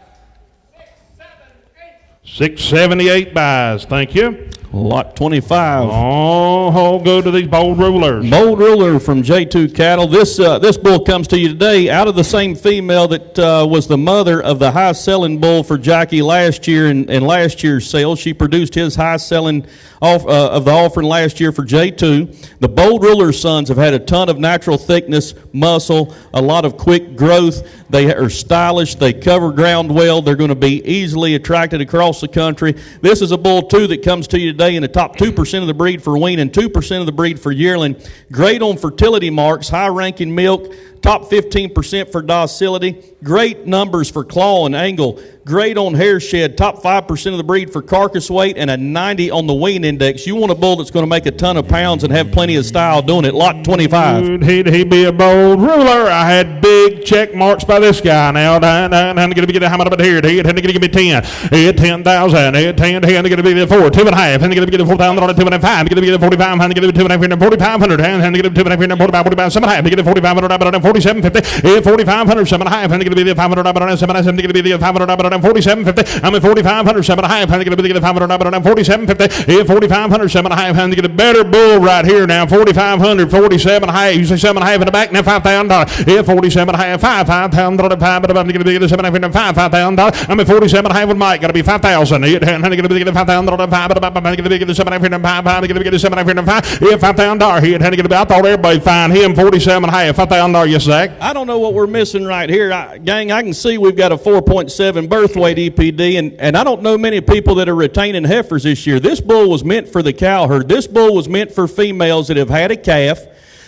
678 buys. Thank you. Lot 25. Oh, go to these bold rulers. Bold ruler from J2 Cattle. This bull comes to you today out of the same female that was the mother of the high-selling bull for Jackie last year in last year's sales. She produced his high-selling of the offering last year for J2. The bold ruler sons have had a ton of natural thickness, muscle, a lot of quick growth. They are stylish. They cover ground well. They're going to be easily attracted across the country. This is a bull, too, that comes to you today today in the top 2% of the breed for weaning, 2% of the breed for yearling. Great on fertility marks, high-ranking milk, top 15% for docility. Great numbers for claw and angle. Great on hair shed, top 5% of the breed for carcass weight, and a 90 on the wean index. You want a bull that's going to make a ton of pounds and have plenty of style doing it. Lot 25. He'd be a bold ruler. I had big check marks by this guy. Now, I'm going to get how much about here? He's going to give me 10. He had 10,000. He had 10. He's going to give me 4. 2.5. He's going to give me 4,000. 2.5. He's going to give me 45. He's going to give me 2.5. 4,500. He's going to give me 2.5. 45. 45. 7.5. He's going to give me 4,500. 47.50. 4,500. 7.5. He's going to give me 500. 7.5. He's going to give me 500. 47.50. I'm at 4,500. 7.5. I'm going to get 500. 47.50. 4,500. 7.5. I'm going to get a better bull right here now. 4,500. 47.5. You say 7.5 in the back now. $5,000. 47.5. 5,000. I'm going to get 7.5. 5,000. I'm at 47.5 with Mike. Got to be 5,000. I'm going to get 5,000. I'm going to get 7.5. I'm going to get 7.5. $5,000. I thought everybody find him 47.5. $5,000. Yes, Zach. I don't know what we're missing right here. Gang, I can see we've got a 4.7 birth weight EPD, and I don't know many people that are retaining heifers this year. This bull was meant for the cow herd. This bull was meant for females that have had a calf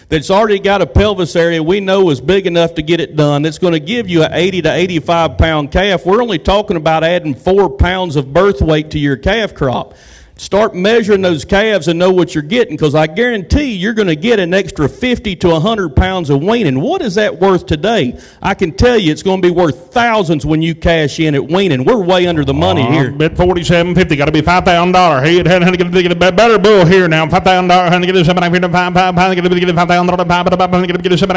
that's already got a pelvis area we know is big enough to get it done. It's going to give you an 80 to 85 pound calf. We're only talking about adding 4 pounds of birth weight to your calf crop. Start measuring those calves and know what you're getting, because I guarantee you're going to get an extra 50 to 100 pounds of weaning. What is that worth today? I can tell you it's going to be worth thousands when you cash in at weaning. We're way under the money here. Bet 47.50. Got to be $5,000. He had to get a better bull here now. $5,000. Had to get 7.5.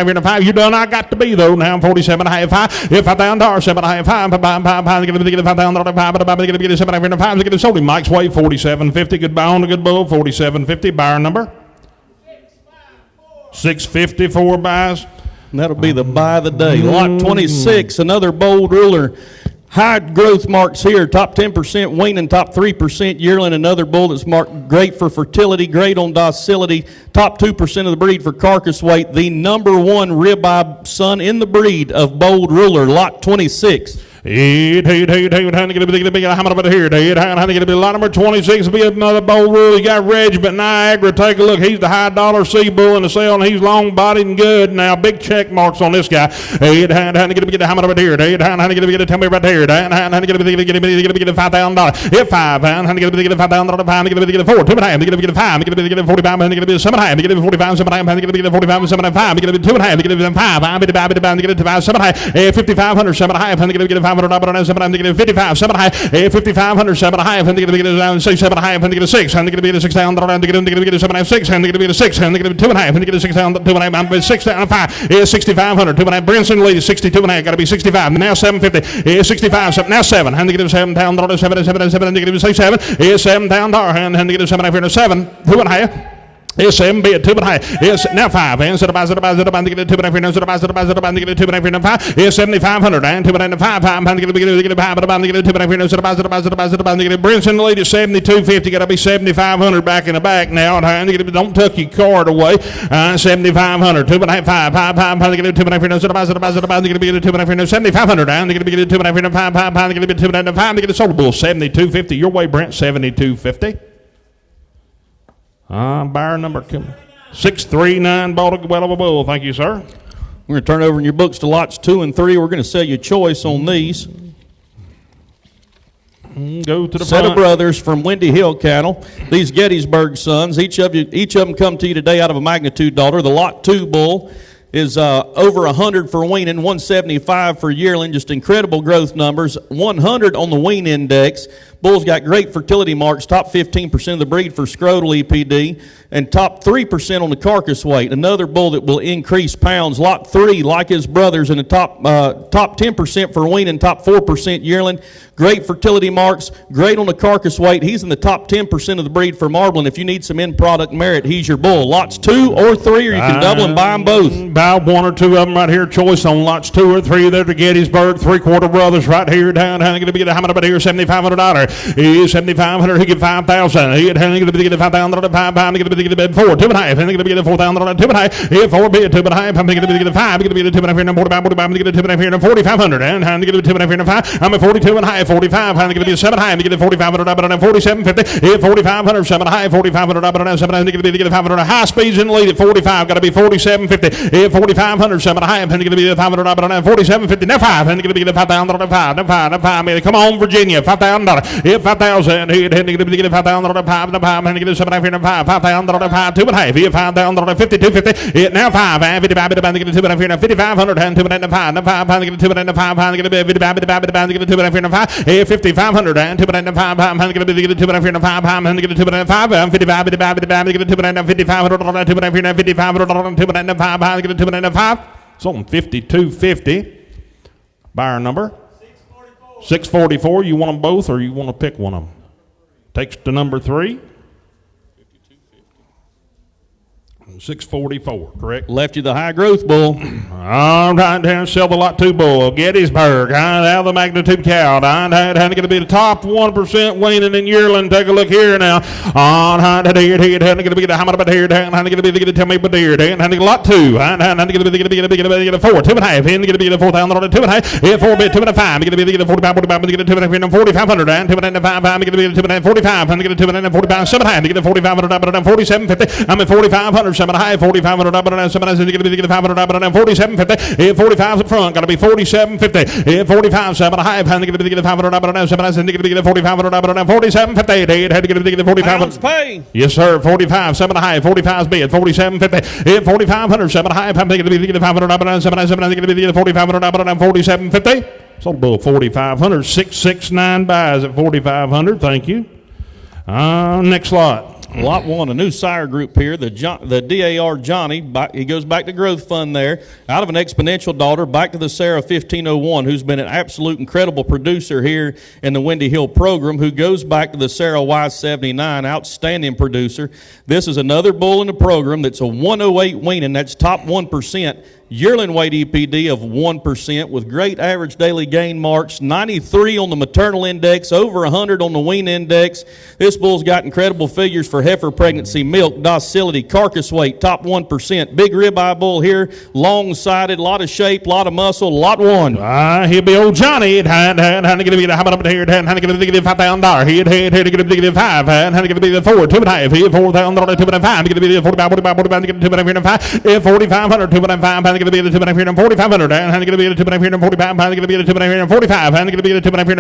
$5,000. You done? I got to be though now. 47.5. $5,000. 7.5. $5,000. Get sold him. Mike's way 47.50. Good buy on a good bull. 47.50. Buyer number 654 buys. And that'll be the buy of the day. Lot 26, another bold ruler. High growth marks here, top 10% weaning, top 3% yearling. Another bull that's marked great for fertility, great on docility, top 2% of the breed for carcass weight. The number 1 ribeye son in the breed of bold ruler, lot 26. How many going to be here? How many going to be lot number 26? Be another bold rule. You got Regiment Niagara. Take a look. He's the high dollar C bull in the sale, and he's long bodied and good. Now big check marks on this guy. How many going to get how many here? How many going to get? Tell me right here. How many going to get $5,000? Hit 5. How many going to get $5,000? How many going to get 4? 2.5. How many going to get 5? How many going to get 45? How many going to get 7.5? How many going to get 45? 7.5. How many going to get 45? 7.5. How many going to get 2.5? How many going to get 5? How many going to get 5? 7.5. 5,500. 7.5. How many going to get 500? 55, 7.5, 5,500, 7.5, and they're going to get 6, 7.5, and they're going to 6, and they're going to get 6,000, and they're going to get 7.5, 6, and they're going to get 6, and they're going to get 2.5, and they're going to get 6,000, 2.5, 6,500, is 6,500, 2.5, Brinson leads 62.5, got to be 65, now 750, is 65, now 7, and they get 7,000, 7, 7, they get 7, is 7,000, and they get 7.5, 7, 2.5. Yes, 7 bid, 2.5. Yes, now 5. And set about to get 2.5. Set about to get 2.5. Yes, 7,500. And 2.5. 5. And get 5. But about to get 2.5. Set about to get Brinson the lead is 7,250. Got to be 7,500 back in the back now. And don't tuck your card away. 7,500. 2.5. 5. And get 2.5. Set about to get 2.5. 7,500. And get 2.5. 5. And get 2.5. And get a sold bull 7,250. Your way, Brent. 7,250. Buyer number 639 bought a well of a bull. Thank you, sir. We're going to turn over in your books to lots 2 and 3. We're going to sell you choice on these. Go to the Set of brothers from Windy Hill Cattle. These Gettysburg sons. Each of them come to you today out of a magnitude daughter. The lot 2 bull is over 100 for weaning, 175 for yearling. Just incredible growth numbers. 100 on the wean index. Bull's got great fertility marks, top 15% of the breed for scrotal EPD, and top 3% on the carcass weight. Another bull that will increase pounds. Lot 3, like his brothers, in the top 10% for weaning, top 4% yearling. Great fertility marks, great on the carcass weight. He's in the top 10% of the breed for marbling. If you need some end product merit, he's your bull. Lots 2 or 3, or you can double and buy them both. Buy 1 or 2 of them right here. Choice on lots 2 or 3. They're the Gettysburg 3/4 brothers right here. Down. How many going to be? How many about here? $7,500. He's 7,500. He get 5,000. He get 5,000. 5 pound. He get 4. 2.5. And he get 4,000. 2.5. He 4 bid 2.5. I'm going to get 5. He get 2.5. 45. Get 2.5. 4,500. And I'm going to get 2.5. I'm at 42.5. 45. I'm going to get 7 high. I'm going to get 4,500. 47.50. He 4,500. 7 high. 4,500. 7. I'm going to get 500. High speeds in the lead at 45. Got to be 47.50. He 4,500. 7 high. I'm going to get 500. 47.50. Now 5. I'm going to get 5,000. 5. Now 5. Come on, Virginia. $5,000. He 5,000. He going to get 5,000. 5. Now 5. I'm going to get 7,500. 5,000. 5. 2.5. He 5,000. 52.50. It now 5. 55. I'm going to get 2.5. 5,500. And 2.5. Now 5. I'm going to get 2.5. I'm going to get 2.5. He 5,500. And 2.5. I'm going to get 2.5. 5. I'm going to get 2.5. I'm 55. I'm going to get 2.5. 2.5. I'm going to get 2.5. It's on 52.50. Buyer number 644. You want them both, or you want to pick one of them? Takes to number 3. 644, correct? Left you the high growth bull. All right, down Silver Lot 2 bull, Gettysburg, out of the magnitude cow. How going to be the top 1% waning in yearling? Take a look here now. On how going to be the how much here? How going to be the tell me but here? How going to lot 2? How going to be the 4? 2.5. How going to be the 4,000 on 2.5. 4 bit 2.5. Going to be the 45. 4,500 and 2.5. I'm going to be the 2.45. I'm going to get 2.45. 7 high. I'm going to get 4,500. 47.50. I'm at 4,500. 7 high. 4,500. 7 going to get 500. 47.50. 45 up front. Got to be 47.50. 45. 7 high. I'm going to get 500. 7 going to get 4,500. 47.50. Had to get the 45. Pay. Yes, sir. 45. 7 high. 45's bid. 47.50. 4,500. 7 high. I'm going to get 500. 7 going to get 4,500. 47.50. Sold bull 4,500. 669 buys at 4,500. Thank you. Next lot. Lot 1, a new sire group here, the DAR Johnny. He goes back to growth fund there. Out of an exponential daughter, back to the Sarah 1501, who's been an absolute incredible producer here in the Windy Hill program, who goes back to the Sarah Y79, outstanding producer. This is another bull in the program that's a 108 weaning. That's top 1%. Yearling weight EPD of 1% with great average daily gain marks, 93 on the maternal index, over 100 on the wean index. This bull's got incredible figures for heifer pregnancy, milk, docility, carcass weight, top 1%. Big ribeye bull here, long-sided, lot of shape, lot of muscle, lot 1. He'll be old Johnny. How going to be the how about here? How going to be the $5,000? He'd going to be the 5. How going to be the 4? 2.5. He 4,000. 2.5. Going to be the 45. 2.5. 4,500. 2.5. Going to be the 4,500, and going to be the 2.45, going to be the 2.45, and going to be the 2.45,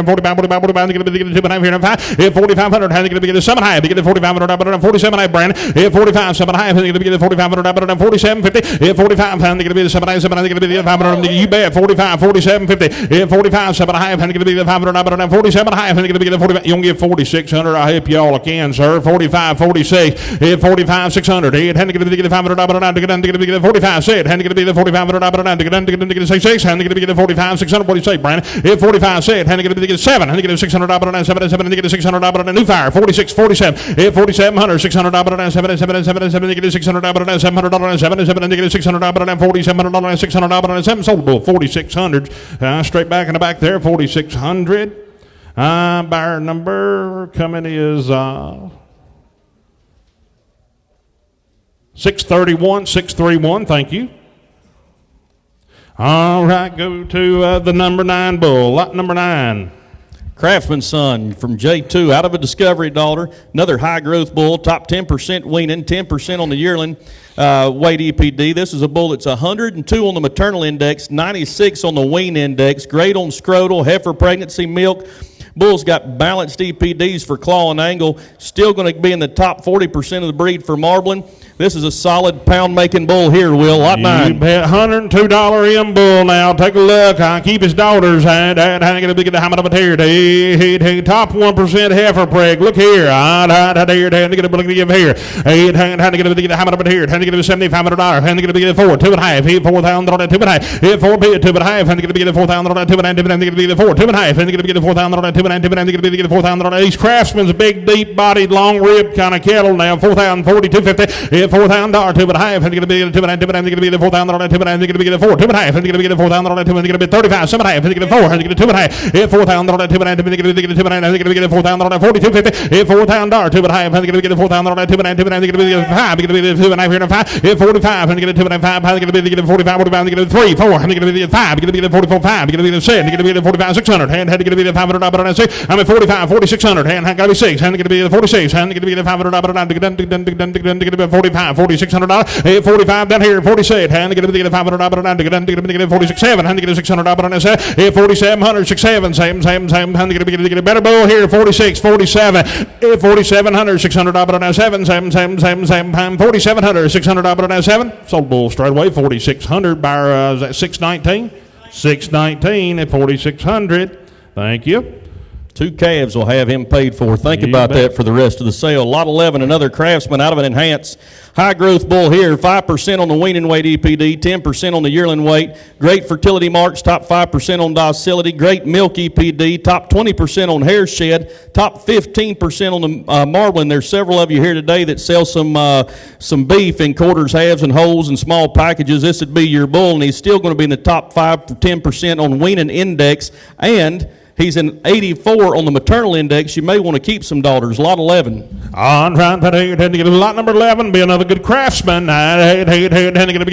going to be the 2.45, 4,500, and going to be the 7 high, get the 4,500, 47 high brand, 45, 7 high, and going to be the 4,500, 47.50, 45, and going to be the 7 high, 7, going to be the 500, you bet, 45, 47.50, 45, 7 high, and going to be the 500, 47 high, and going to be the 45, you don't get 4,600, I hope y'all can, sir, 45, 46, 45, 600, and going to be the 500, going to be the 45, and going to be the 45, and going to get 6, and going to get 45, 600, what do you say, Brandon? 45, and going to get 7, and get 600, and 7, and get 600, and new fire, 46, 47, 4,700, 600, and 7, and get 600, and 700, and 7, and get 600, and 4,700, and 600, and 7, sold bull, 4,600, straight back in the back there, 4,600. Buyer number coming is 631, thank you. All right, go to the number 9 bull, lot number 9. Craftsman's son from J2, out of a discovery daughter, another high growth bull, top 10% weaning, 10% on the yearling weight EPD. This is a bull that's 102 on the maternal index, 96 on the wean index, great on scrotal, heifer pregnancy, milk. Bull's got balanced EPDs for claw and angle, still going to be in the top 40% of the breed for marbling. This is a solid pound-making bull here, Will. Lot 9. You bet. $102 M bull now. Take a look. I keep his daughters. And going to be the how much of a tear. Top 1% heifer preg. Look here. And going to give here. And going to be the how much of a tear. And going to be $7,500. And going to be the 4. 2.5. 4,000 on 2.5. 4 bid 2.5. And going to be the 4,000 on 2.5. And going to be the 4. 2.5. And going to be the 4,000 on 2.5. And going to be the 4,000 on these Craftsman's big, deep-bodied, long-ribbed kind of cattle now. 4,000, 42.50. $4,000, 2.5, and going to be $2.5, going to be $4,000, 2.5, going to be $4, 2.5, and going to be $4,000, 2.5, going to be $35, 7.5, and going to be $4, and going to be $2.5, $4,000, 2.5, and going to be $2.5, and going to be $4,000, 42.50, $4,000, 2.5, and going to be $4,000, 2.5, and going to be $5, going to be $2.5, here and $5, 45, and going to be $2.5, and going to be 45, 45, and going to be 3, 4, and going to be 5, going to be 44, 5, going to be 7, going to be 45, 600, and going to be $500, and 6, I'm at 45, 4600, and going to be 6, and going to be 46, and going to be $500, 45, 4600, 45 down here, 46, and going to be $500, 46, 7, and get $600, 4700, 6, 7, same, and going to be a better bull here, 46, 47, 4700, $600, 7, same, 4700, $600, 7, sold bull straight away, 4600, buyer 619, 619 at 4600, thank you. 2 calves will have him paid for. Think about that for the rest of the sale. Lot 11, another Craftsman out of an Enhance. High growth bull here, 5% on the weaning weight EPD, 10% on the yearling weight. Great fertility marks, top 5% on docility. Great milk EPD, top 20% on hair shed, top 15% on the marbling. There's several of you here today that sell some beef in quarters, halves, and wholes and small packages. This would be your bull, and he's still going to be in the top 5 to 10% on weaning index, and he's an 84 on the maternal index. You may want to keep some daughters. Lot 11. On trying to get lot number 11. Be another good Craftsman. Going to get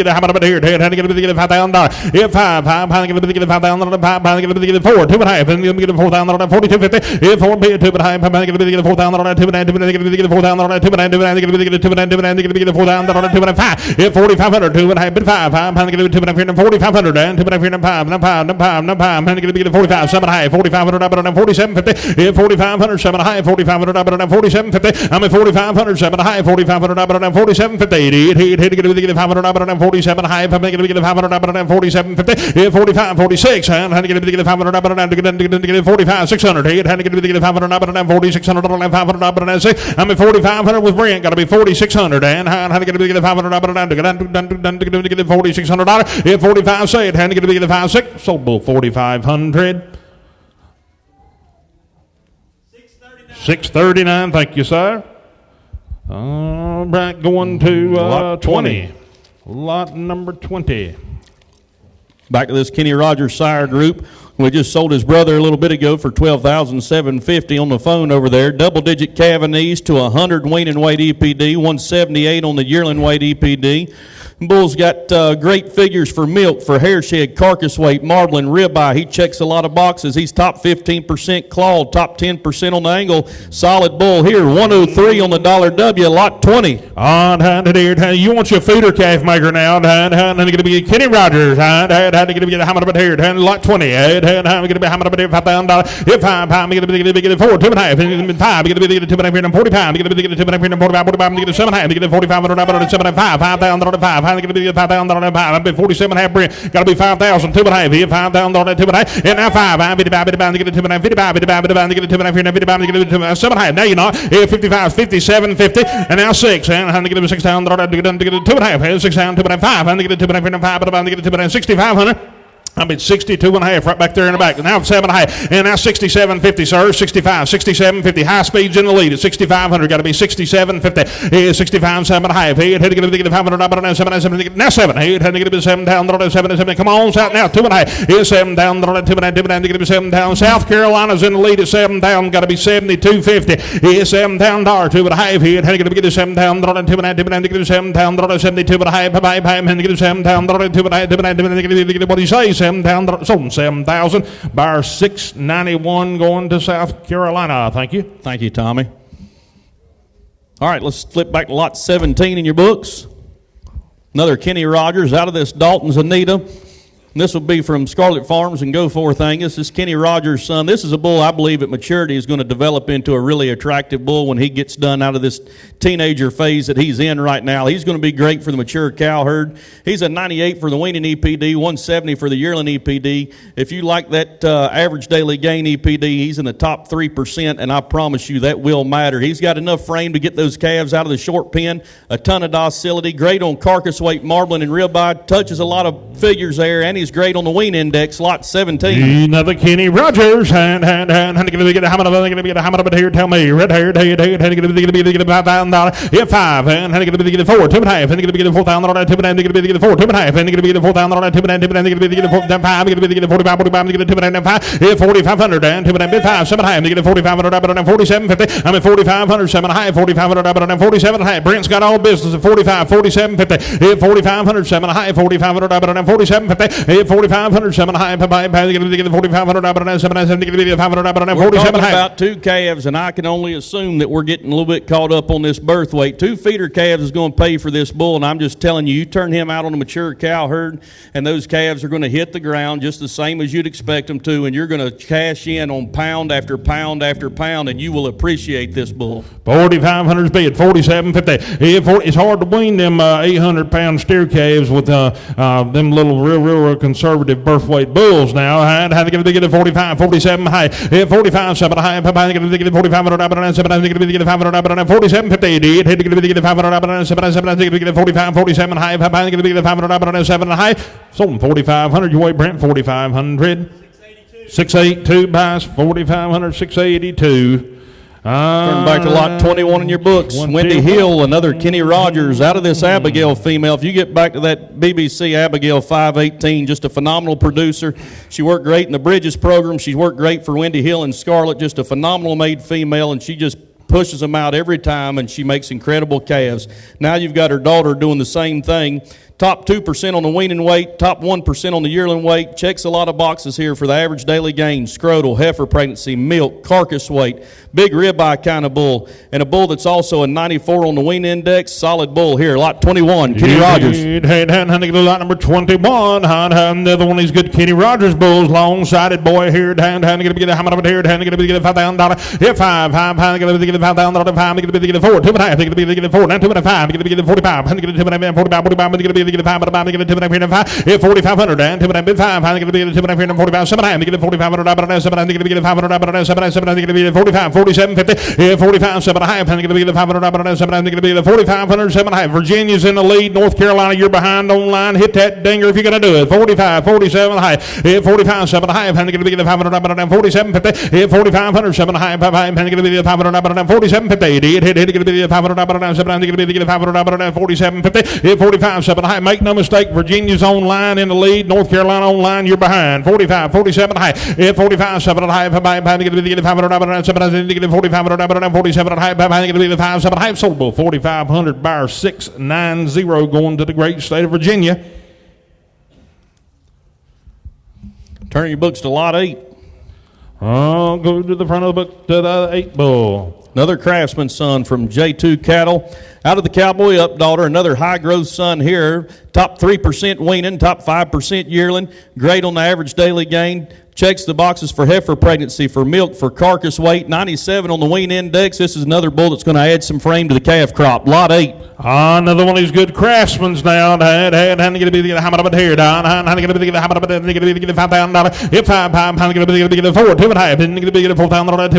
how about here? Going to get $5,000. If 5, going to get $5,000. 5, going to get 4, 2.5. Going to get $4,000. 42.50. If 4, be 2.5. Going to get $4,000. 2.5. Going to get $4,000. 2.5. Going to get $4,000. 2.5. If 4,500. 2.5. Bid 5. 5. Going to get 2.5. 4,500. And 2.5. 5. Going to get 45. 7.5. 45. $4,500, 4,500, 7 high, 4,500, 4,750. I'm at 4,500, 7 high, 4,500, 4,750. He to get 500, 47 high, I'm going to get 500, 4,750. 45, 46, and I'm going to get 500, to get 45, 600. He had to get 500, 4,600, 500, I'm at 4,500 with Brent, got to be 4,600, and I had to get 500, to get $4,600. If 45 say it, had to get 5, 6, sold bull 4,500. 639, thank you, sir. All right, going to lot 20. Lot number 20. Back to this Kenny Rogers Sire Group. We just sold his brother a little bit ago for $12,750 on the phone over there. Double-digit Cavanese to 100 weaning weight EPD, 178 on the yearling weight EPD. Bull's got great figures for milk, for hair shed, carcass weight, marbling, ribeye. He checks a lot of boxes. He's top 15% clawed, top 10% on the angle. Solid bull here, 103 on the $W, lot 20. You want your feeder calf maker now. Going to be Kenny Rogers. Going to get how much about here? Lot 20. Going to be how much about here? $5,000. If 5, I'm going to get 4, 2.5. 5, going to be 2.5. 45. Going to be 2.5. 45. 45. Going to get 7. Going to get 4,500. 7. 5. $5,000. I'm going to be $5,000. I've been 47.5 Brent. Got to be 5,000. 2.5. Here, $5,000. 2.5. And now 5. I'm 55. 55. To get 2.5. 55. 55. To get 2.5. 55. To get 7.5. Now you're not. Here, 55. 57. 50. And now 6. And I'm going to get $6,000. To get 2.5. 6 down. 2.5. I'm going to get 2.5. 5. I'm going to get 2.5. 6,500. I'm at 62.5 right back there in the back. Now 7.5. And now 67.50, sir. 65, 67.50. High speeds in the lead at 6,500. Got to be 67.50. He is 65, 7.5. He had to get 500. 7. Now 7. He had to get 7 down. 7. Come on, south now. 2.5. He is 7 down. 2 down. To get 7 down. South Carolina's in the lead at 7 down. Got to be 72.50. He is 7 down. 2.5. He had to get 7 down. 2 down. To get 7 down. 72.5. Bye. And get 7 down. 2.5. What do you say? 7 down, sold 7,000. Buyer 691 going to South Carolina. Thank you. Thank you, Tommy. All right, let's flip back to lot 17 in your books. Another Kenny Rogers out of this Dalton's Anita. This will be from Scarlet Farms and Go Forth Angus. This is Kenny Rogers' son. This is a bull I believe at maturity is going to develop into a really attractive bull when he gets done out of this teenager phase that he's in right now. He's going to be great for the mature cow herd. He's a 98 for the weaning EPD, 170 for the yearling EPD. If you like that average daily gain EPD, he's in the top 3%, and I promise you that will matter. He's got enough frame to get those calves out of the short pen, a ton of docility, great on carcass weight, marbling, and ribeye, touches a lot of figures there, and he's Wendy's great on the wean index, lot 17. Another Kenny Rogers, hand, how many going to get how many of it here? Tell me, red hair, $5,000. Yeah, 5, and how going to get 4, 2.5, and going to get $4,000, 2.5, 4, 2.5, and going to get $4,000, 2.5, 5, going to get 45, 45, get 2.5, yeah, 4,500, and 2.5, 7 high, and get 4,500, 47.50. I'm at 4,500, 7 high, 4,500, 47 high. Brent's got all business at 45, 47.50. Yeah, 4,500, 7 high, 4,500, 47.50. Yeah, 4,500, 7 high, 4,500, 7 500, We're 47 talking high. about 2 calves, and I can only assume that we're getting a little bit caught up on this birth weight. 2 feeder calves is going to pay for this bull, and I'm just telling you, you turn him out on a mature cow herd, and those calves are going to hit the ground just the same as you'd expect them to, and you're going to cash in on pound after pound after pound, and you will appreciate this bull. 4,500's bid, 47.50. It's hard to wean them 800-pound steer calves with them little real conservative birth weight bulls now. Had to get a 45, 47 high. 45, 7 high. Had to get 4,500, 7 get 500, 47.50. Had to get 500, 7 45, 47 high. Had to get 500, 7 high. Sold them 4,500. You wait, Brent, 4,500. 682 buys 4,500, 682. Turn back to lot 21 in your books. Wendy Hill, another Kenny Rogers, out of this Abigail female. If you get back to that BBC Abigail 518, just a phenomenal producer. She worked great in the Bridges program. She's worked great for Wendy Hill and Scarlett, just a phenomenal made female, and she just pushes them out every time, and she makes incredible calves. Now you've got her daughter doing the same thing. Top 2% on the weaning weight, top 1% on the yearling weight. Checks a lot of boxes here for the average daily gain, scrotal, heifer pregnancy, milk, carcass weight, big ribeye kind of bull, and a bull that's also a 94 on the wean index. Solid bull here, lot 21, Kenny Rogers. Lot number 21. Another one of these good Kenny Rogers bulls, long-sided boy here. Going to get how much of it here? Going to get $5,000. Here, 5, going to get $5,000. 5, going to get 4, 2.5, going to get 4, now 2.5, going to get 45, going to get 45, 45, going to get 5, but I'm going to get 5, 4,500, and 2.5, I'm going to get 2.45, 7, I'm going to get 4,500, 7, I'm going to get 500, 7, 7, I'm going to get 45, 47.50, 45, 7, I'm going to get 500, 7, I'm going to get 4,500, 7. Virginia's in the lead. North Carolina, you're behind on line. Hit that dinger if you're going to do it. 45, 47 high, 45, 7 high, I'm going to get 500, 47.50, 4,500, 7 high, I'm going to get 500, 47.50, hit going to be 500, 7, I'm going to get 500, 47.50, 45, 7 high. Make no mistake, Virginia's online in the lead. North Carolina online, you're behind. 45, 47 high. 45, 7 high. I'm going to get 500, 7, I'm going to get 4,500, 47 high. I'm going to get 5, 7 high. Sold bull 4,500, buyer 690 going to the great state of Virginia. Turn your books to lot 8. I'll go to the front of the book to the 8 bull. Another Craftsman son from J2 Cattle. Out of the Cowboy Up daughter, another high-growth son here. Top 3% weaning, top 5% yearling. Great on the average daily gain. Checks the boxes for heifer pregnancy, for milk, for carcass weight. 97 on the wean index. This is another bull that's going to add some frame to the calf crop. Lot 8. Another one of these good Craftsmans now. How many going to be how much of it here? How many going to be how much of it? Going to be $5,000. If 5, how many going to be 4, 2 and a half. Going to be $4,000. 2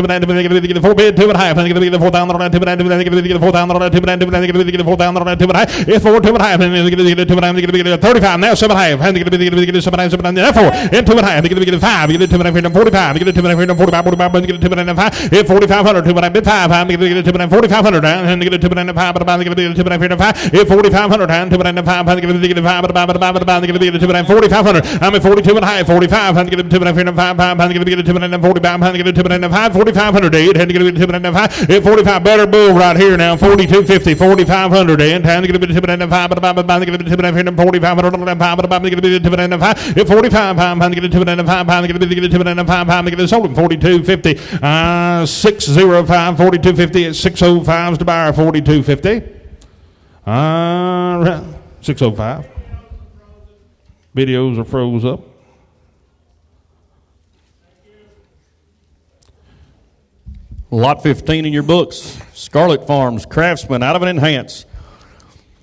and 4 bid. 2 and a half. Going to be $4,000. 2 and 2 $4,000. 2 and 2 $4,000. 2 and a half. If 4, 2 and a half. Going to be 35. Now 7 and a half. Going to be 7 and a half. Now 4 and 2 and a half. Going to be 5. Get it to 45. Get it to 45. 45. Get it to 5. If 4,500. 2 and 5. I'm going to get it to 4,500. And get it to 5. But I'm going to get it to 5. If 4,500. And 2 and 5. I'm going to get it to 5. But I'm going to get it to 4,500. I'm at 42 and a half. 45. I'm going to get it to 5. I'm going to get it to 45. I'm going to get it to 5. 4,500. And get it to 5. If 45. Better bull right here now. 42.50. 4,500. And I'm going to get it to 5. But I'm going to get it to 4,500. But I'm going to get it to 5. If 45. I'm going to get it to 5. I'm going to get it to 5. I'm going to get it sold him 42.50. 605. 42.50 at 605's the buyer. 42.50. 605. Videos are froze up. Lot 15 in your books. Scarlet Farms, Craftsman, out of an Enhance.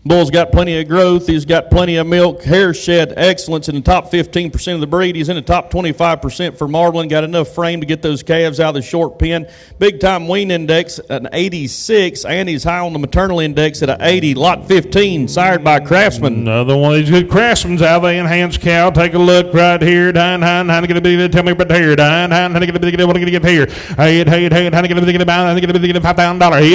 Bull's got plenty of growth. He's got plenty of milk. Hair shed excellence in the top 15% of the breed. He's in the top 25% for marbling. Got enough frame to get those calves out of the short pen. Big time wean index, an 86, and he's high on the maternal index at an 80. Lot 15, sired by Craftsman. Another one of these good Craftsman's out there. Enhanced cow. Take a look right here. Tell me about here. What are you going to get here? Head, how you get $5,000. Head,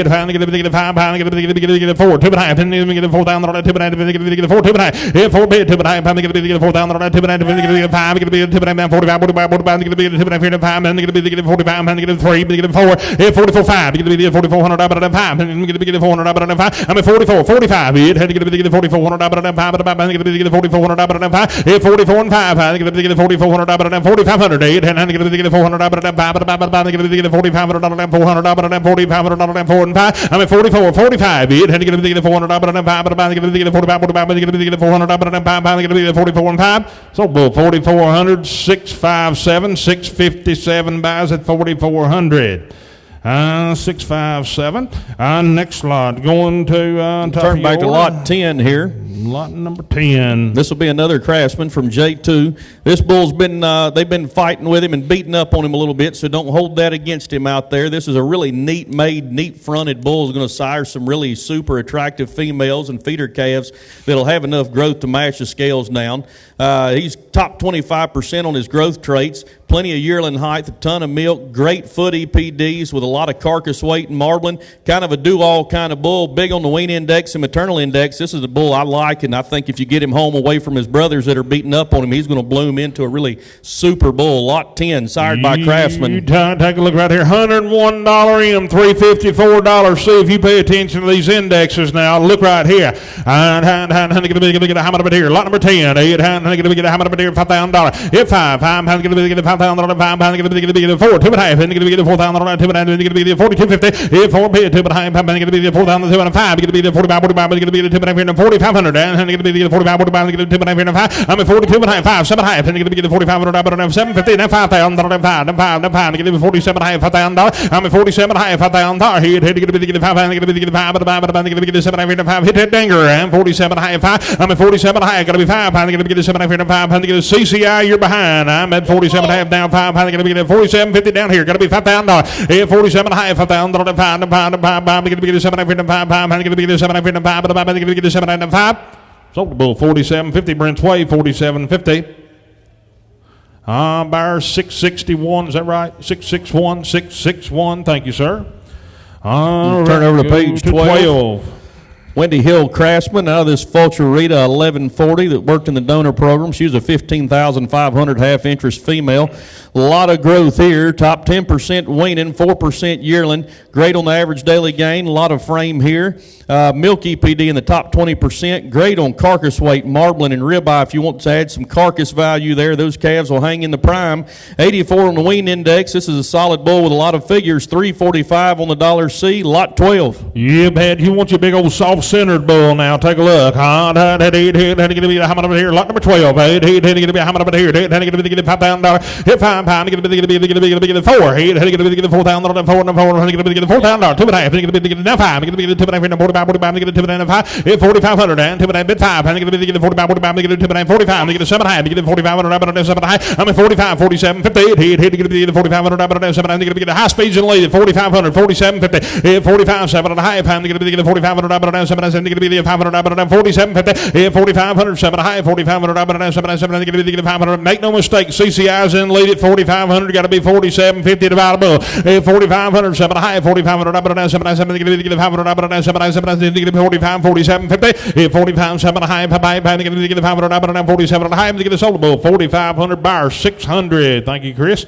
how you get $5,000. 4, 2.5. $4,000, 2.5, 4 2.5, yeah, 4 bid, 2.5, $4,000, 2.5, 5, $45, 3, 44, 5, $4,400, 5, $400, I mean 44, 45, it had to get $4,400, 5, $4,400, 5, yeah, 44 and 5, I think $4,400, 4,500, it had to get $400, 4,500, 400, 4,500, 4 and 5, I mean 44, 45, it had to get $400, 5, $44 and 5. So bull 4,400, 657, 657 buys at 4,400. 657. Next lot going to turn back to lot 10 here. Lot number 10. This will be another Craftsman from J2. This bull's been they've been fighting with him and beating up on him a little bit, so don't hold that against him out there. This is a really neat made, neat fronted bull. Is going to sire some really super attractive females and feeder calves that'll have enough growth to mash the scales down. He's top 25% on his growth traits. Plenty of yearling height, a ton of milk, great foot EPDs with a lot of carcass weight and marbling. Kind of a do-all kind of bull, big on the wean index and maternal index. This is a bull I like, and I think if you get him home away from his brothers that are beating up on him, he's going to bloom into a really super bull. Lot 10, sired by Craftsman. Take a look right here. $101 M, $354. See if you pay attention to these indexes now. Look right here. How much of it here? Lot number 10. How much of it here? $5,000. Hit 5. How much of it here? $5,000. 4, 2.5, 4,250. 4 bid, 2.5, 4,205. 4,500. And 45, I'm at 42.5, 5, 7.5, and 4,500, 750, and 5,000, 5, 47, $5,000. I'm at 47, $5,000. Hit to get 5, get 7, hit that dinger, and 47, 5. I'm at 47, got to be 5, get 7, 5, get a CCI, you're behind. I'm at 47, down 5, got to get 47, 50 down here, got to be $5,000. Hit 47, $5,000, 5, get 7, 5, get 7, get 7, 5. Sold the bull 47.50. Brent's Way 47.50. Buyer 661. Is that right? 661. 661. Thank you, sir. Turn over to page 12. Wendy Hill Craftsman, out of this Fulcher Rita 1140 that worked in the donor program. She was a 15,500 half-interest female. A lot of growth here. Top 10% weaning, 4% yearling. Great on the average daily gain. A lot of frame here. Milk EPD in the top 20%. Great on carcass weight, marbling, and ribeye. If you want to add some carcass value there, those calves will hang in the prime. 84 on the wean index. This is a solid bull with a lot of figures. 345 on the dollar C. Lot 12. Yeah, man. You want your big old soft-centered bull now. Take a look. How much of it here? Lot number 12. How much of it here? $5,000. Hit 5. Get 4. Hit $4,000. 4,000. 2.5. Now 5. Get 2.5. 45, hit 4,500, and 2 bid 5, and get 45, get 45, get 7, get 4,500, 7, I'm at 45, 47, 50, hit to get 4,500, 7, and get high speeds and late at 4,500, 47, 50, hit 45, 7 and a half, and get 4,500, 7, and get 500, 47, 50, hit 4,500, 7 and a half, 4,500, 7, and get 500. Make no mistake, CCI's in lead at 4,500, got to be 47.50 divided by 4,500, 7 and a half, 4,500, 7, and get 500, 7, 45, 47, 50, 45, 7 and a half, 500, 47 and a half, to get the sold bull, 4,500 buyer, 600. Thank you, Chris.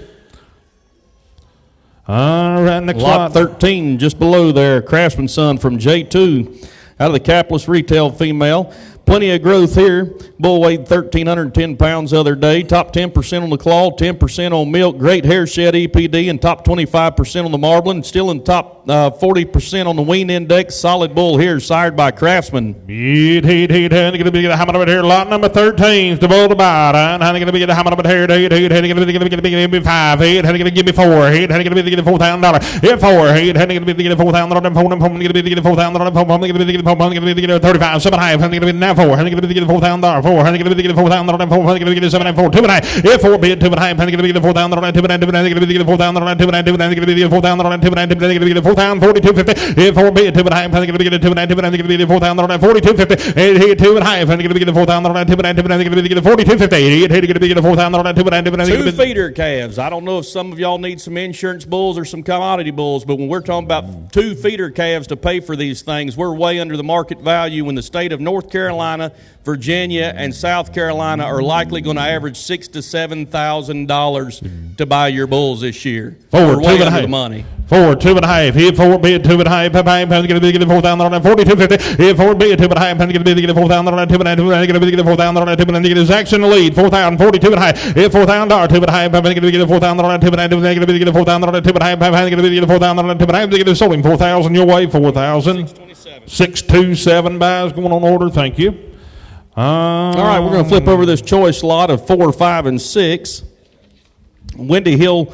All right, next lot 13, just below there, Craftsman son from J2. Out of the capitalist retail female. Plenty of growth here. Bull weighed 1,310 pounds the other day. Top 10% on the claw, 10% on milk. Great hair shed EPD, and top 25% on the marbling. Still in top 40% on the wean index. Solid bull here, sired by Craftsman. Heat, going to be the hammer over here. Lot number 13 is the bull to buy. Going to be the hammer over here. Heat, going to give me 5. Heat, going to give me 4. Heat, going to be the $4,000. Hit 4. Heat, going to be the $4,000. Going to be the $4,000. Going to be the 35. 7.5. Going to be now 4. Going to be the $4,000. 4. Going to be the $4,000. 4. Going to be the 7.4. 2.5. Hit 4. Bid 2.5. Going to be the $4,000. 2.5. Going to be the $4,000. 2.5. Going to be the $4,000. 2.5. Going to be the $4,000. 42.50. Hit 4. Bid 2.5. Going to be the 2.5. Going to be the $4,000. 42.50. Hit 2.5. Going to be the $4,000. 2.5. Going to be the 42.50. Hit going to be the $4,000. 2.5. Two feeder calves. I don't know if some of y'all need some insurance bulls or some commodity bulls, but when we're talking about 2 feeder calves to pay for these things, we're way under the market value when the state of North Carolina, Virginia, and South Carolina are likely going to average $6,000 to $7,000 to buy your bulls this year. We're way under the money. 4, 2.5. Hit 4, bid 2.5. Going to be the $4,000. 42.50. Hit 4, bid 2.5. Going to be the $4,000. 2.5. Going to be the $4,000. 2.5. Zach's in the lead. 4,000. 42.5. Hit $4,000. 2.5. Going to be the $4,000. 2.5. Going to be the $4,000. 2.5. Going to be the $4,000. 2.5. Going to sold him 4,000 your way. 4,000. 627 buys going on order. Thank you. All right, we're going to flip over this choice lot of 4, 5, and 6. Windy Hill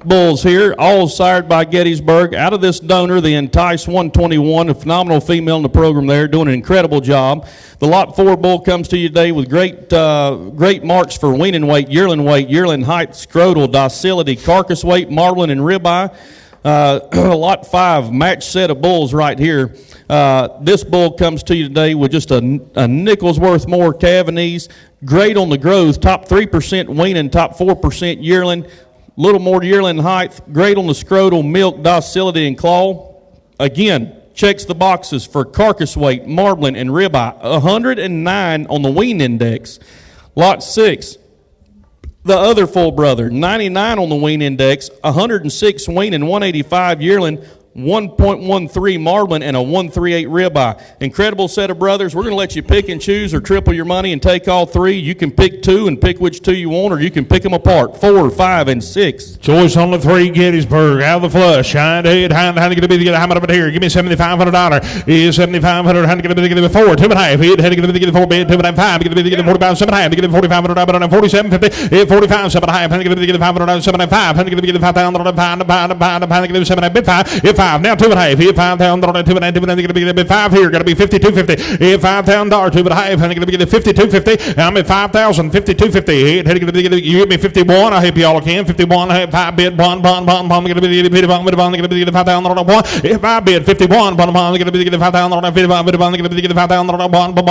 bulls here, all sired by Gettysburg. Out of this donor, the Entice 121, a phenomenal female in the program there, doing an incredible job. The Lot 4 bull comes to you today with great marks for weaning weight, yearling height, scrotal, docility, carcass weight, marbling, and ribeye. Lot 5, match set of bulls right here. This bull comes to you today with just a nickel's worth more calf and knees. Great on the growth, top 3% weaning, top 4% yearling. Little more yearling height. Great on the scrotal, milk, docility, and claw. Again, checks the boxes for carcass weight, marbling, and ribeye. 109 on the wean index. Lot 6. The other full brother, 99 on the wean index, 106 wean and 185 yearling, 1.13 marbling, and a 138 ribeye. Incredible set of brothers. We're going to let you pick and choose or triple your money and take all 3. You can pick 2 and pick which 2 you want, or you can pick them apart. 4, 5, and 6. Choice on the 3, Gettysburg, out of the flush. Hind head, how going to be the how much of it here? Give me $7,500. Is $7,500. How going to be the 4, 2.5. Head, how going to be the 4 bid, 2.5. Going to be the 45, 7.5. Give me $4,500. 47.50. 45, 7.5. How going to be the 500. 7.5. How going to be the 5,000. Pound. How going to be 7.5. Bid 5. 5. Now 2.5. Hit $5,000. 2.5. Going to be the 5 here. Going to be $52.50. Hit $5,000. 2.5. Going to be the 52.50. I'm at 5,000. 52.50. Hit. Going to be you give me 51. I hope y'all can. 51. 5 bid. Bond. Going to be the $5,000. Going to be the $5,000. If I bid 51. Bond. Going to be the $5,000. 51. Going to be the $5,000. Bond. Going to be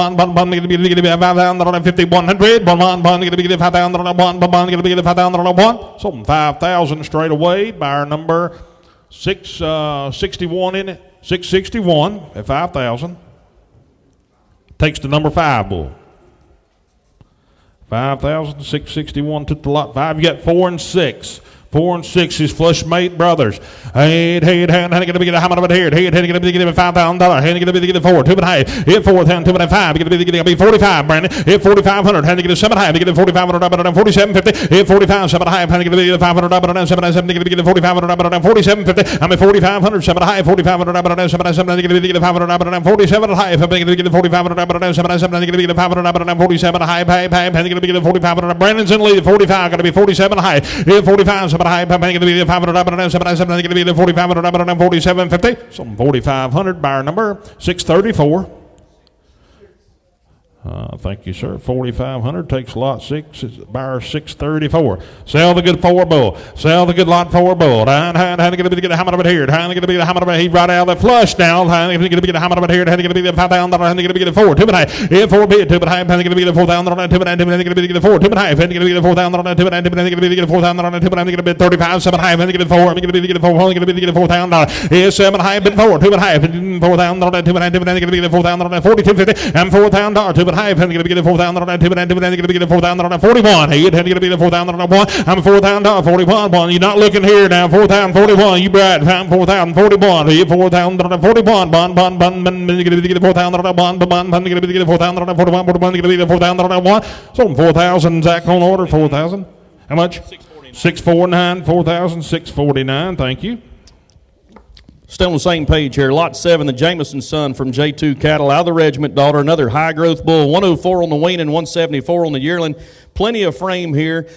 the $5,000. 5100. Bond. Going to be the $5,000. Bond. Going to be the $5,000. Sold 5,000 straight away. Buyer number 661 in it. 661 at 5,000. Takes the number 5 bull. 5,000, 661 took the lot 5. You got 4 and 6. 4 and 6 is flush mate brothers. Head, how going to be the how much of it here? Head, going to be the $5,000. Head, going to be the 4, 2.5. Hit 4, 2.5. Going to be 45, Brandon. Hit 4,500. How going to get 7.5? Get the 4,500. 47.50. Hit 45, 7.5. How going to be the 500. 7.7. Going to be the 4,500. 47.50. I'm at 4,500. 7.5. 4,500. 7.7. Going to be the 500. 47.5. I'm going to get the 4,500. 7.7. Going to be the 500. 47 high. Going to be the 4,500. Brandon's in lead. 45. Going to be 47 high. Hit 45. High, going to be the 500, 7, going to be the 4,500, 47.50. Some 4,500. Buyer number 634. Thank you, sir. 4,500 takes lot 6. Buyer 634. Sell the good 4 bull. Sell the good lot 4 bull. How going to be the how much of it here? How going to be the how much of it? He right out of the flush now. How going to be the how much of it here? How going to be the $5,000? How going to be the 4? 2.5. Hit 4 bid. 2.5. How going to be the 4,000? 2.5. How going to be the 4? 2.5. How going to be the 4,000? 2.5. How going to be the 4,000? 2.5. How going to be 35. 7.5. How going to be the 4? How going to be the 4? How going to be the $4,000? Here's 7.5 bid 4. 2.5. 4,000. 2.5. How going to be the 4,000? 42.50. And $4,000. 2.5. and a half, and going to get the 4,000 on that, 2 and a half, going to get the 4,000 on that, 41. Head, and going to be the 4,000 on that 1. I'm $4,000, 41. One. You're not looking here now. 4,041. You bright. I'm 4,041. Head, 4,000 on that 41. Bun. Going to get the 4,000 on that 1. Going to get the 4,000 on that 41. Going to be the 4,000 on that 1. So 4,000. Zach on order. 4,000. How much? 649. 4,649. Thank you. Still on the same page here. Lot 7, the Jameson son from J2 Cattle, out of the regiment daughter. Another high-growth bull, 104 on the wean and 174 on the yearling. Plenty of frame here.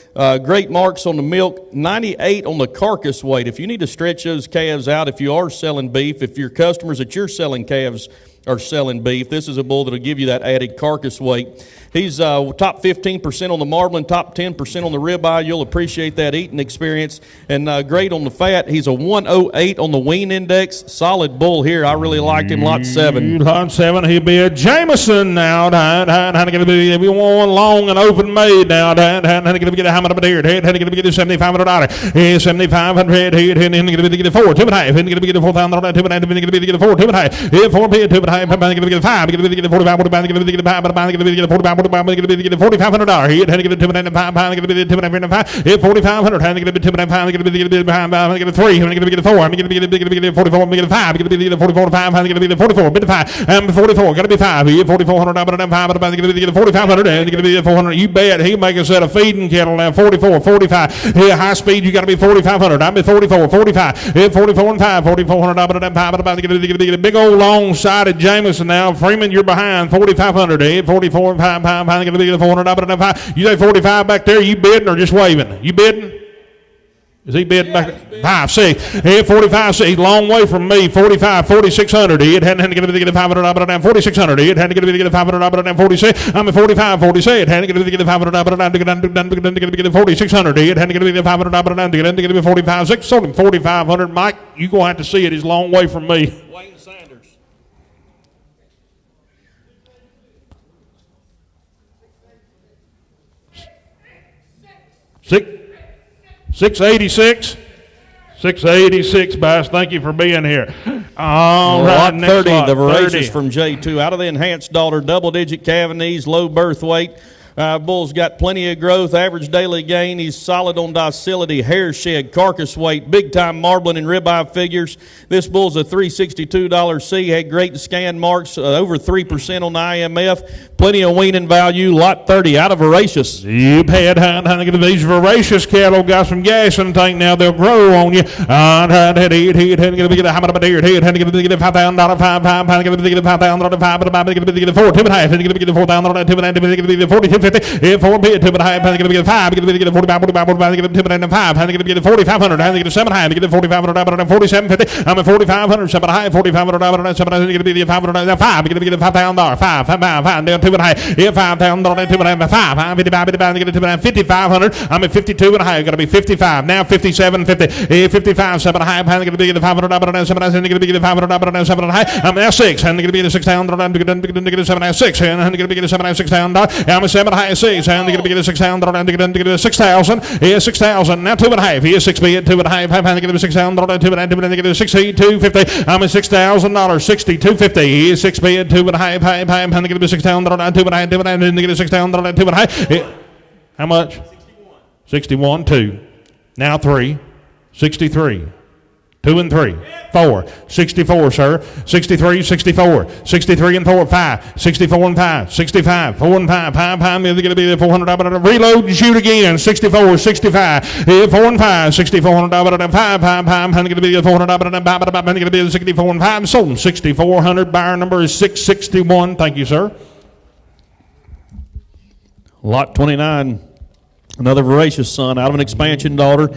Great marks on the milk. 98 on the carcass weight. If you need to stretch those calves out, if you are selling beef, if your customers that you're selling calves are selling beef, this is a bull that will give you that added carcass weight. He's top 15% on the marbling, top 10% on the ribeye. You'll appreciate that eating experience. And great on the fat. He's a 108 on the wean index. Solid bull here. I really liked him. Lot 7. Lot 7. He'll be a Jameson now. Going to be one long and open made now. Going to get a hammer up here. Going to get $7,500. $7,500. Going to get 4. 2 and a half. Going to get 4,000. 2 and a half. Going to get 4. 2 and a half. 4 bid. 2 and a half. Going to get 5. Going to get 45. Going to get 5. Going to get 45. $4,500. He had to get a 2 and a half, going to get a 2 and a half, 4,500. Had to get a 2 and a half, going to get a 3, going to get a 4, I'm going to get a 44, I'm going to get a 5, going to get a 44, 5, I'm going to get a 44, bit of 5, I'm 44, got to be 5, he had 4,400, I'm going to get a 4,500, and going to be a 400. You bet he'll make a set of feeding cattle now. 44, 45. Here, high speed, you got to be 4,500. I'm at 44, 45. Here, 44 and 5, 4,400, I'm going to get a big old long-sided Jameson now. Freeman, you're behind. 4,500. Here, 44 and 5. I'm going to be the 400. You say 45 back there. You bidding or just waving? You bidding? Is he bidding back there? 5, 6. Here, 45, 6. Long way from me. 45, 4,600. He had to get a 500 up and down. 4,600. He had to get a 500 up and down. 46. I'm at 45, 46. Had to get a 500 up and down. To get a 4,600. He had to get a 500 up and down. To get a 45, 6. Sold him 4,500. Mike, you gonna have to see it. He's a long way from me. Wayne Sanders. 686. 686, Bass. Thank you for being here. All right, Lot 30, lot, the voracious 30. from J2. Out of the enhanced daughter, double-digit calving knees, low birth weight. Bull's got plenty of growth, average daily gain. He's solid on docility, hair shed, carcass weight, big-time marbling and ribeye figures. This bull's a $362 C, had great scan marks, over 3% on the IMF. Plenty of weaning value. Lot 30, out of voracious. You've had these voracious cattle got some gas in the tank now. They'll grow on you. How much a deer? Had to get a $5,000, $5,000, get a $5,000, $5,000, get a 4, 2 and a half, get a $4,000, 2 and a half, get a 42. 50, 4 bid, 2 and a half, going to get a 5, going to get a 45, 45, 45, get a 2 and a half, going to get a 4,500, going to get a 7 half, get a 4,500, 47, 50, I'm at 4,500, 7 half, 4,500, 7 going to be a 500, 5, going to get a $5,000, 5, 5, down 2 and a half, here $5,000, 2 and a half, 5, 55, 55, get a 2 and a half, 5,500, I'm at 52 and a half, going to be 55, now 57, 50, here 55, 7 and a half, going to be a 500, 7 going to be a 500, 7 and a half, I'm at 6, going to be a 6,000, going to get a 7 and 6, and going to be a 7 and 6,000, I'm at 7 high 6, and they're going to get a 6,000, and they're going to get a 6,000. Here's 6,000. Now 2 and a half. Here's 6 bid, 2 and a half. I'm going to get a 6,000, 2 and a half. They're going to get a 62.50. I'm at $6,000, 62.50. Here's 6 bid, 2 and a half. I'm going to get a 6,000, 2 and a half. They're going to get a 6,000, 2 and a half. How much? 61. 2. Now 3. 63. 2 and 3, 4, 64, sir. 63, 64, 63 and 4, 5, 64 and 5, 65, 4 and 5, 5, they're going to be $400. Reload and shoot again. 64, 65, 4 and 5, $6,400. 5, going to be $400. Going to be 64 and 5. Sold them 6,400. Buyer number is 661. Thank you, sir. Lot 29, another voracious son out of an expansion daughter.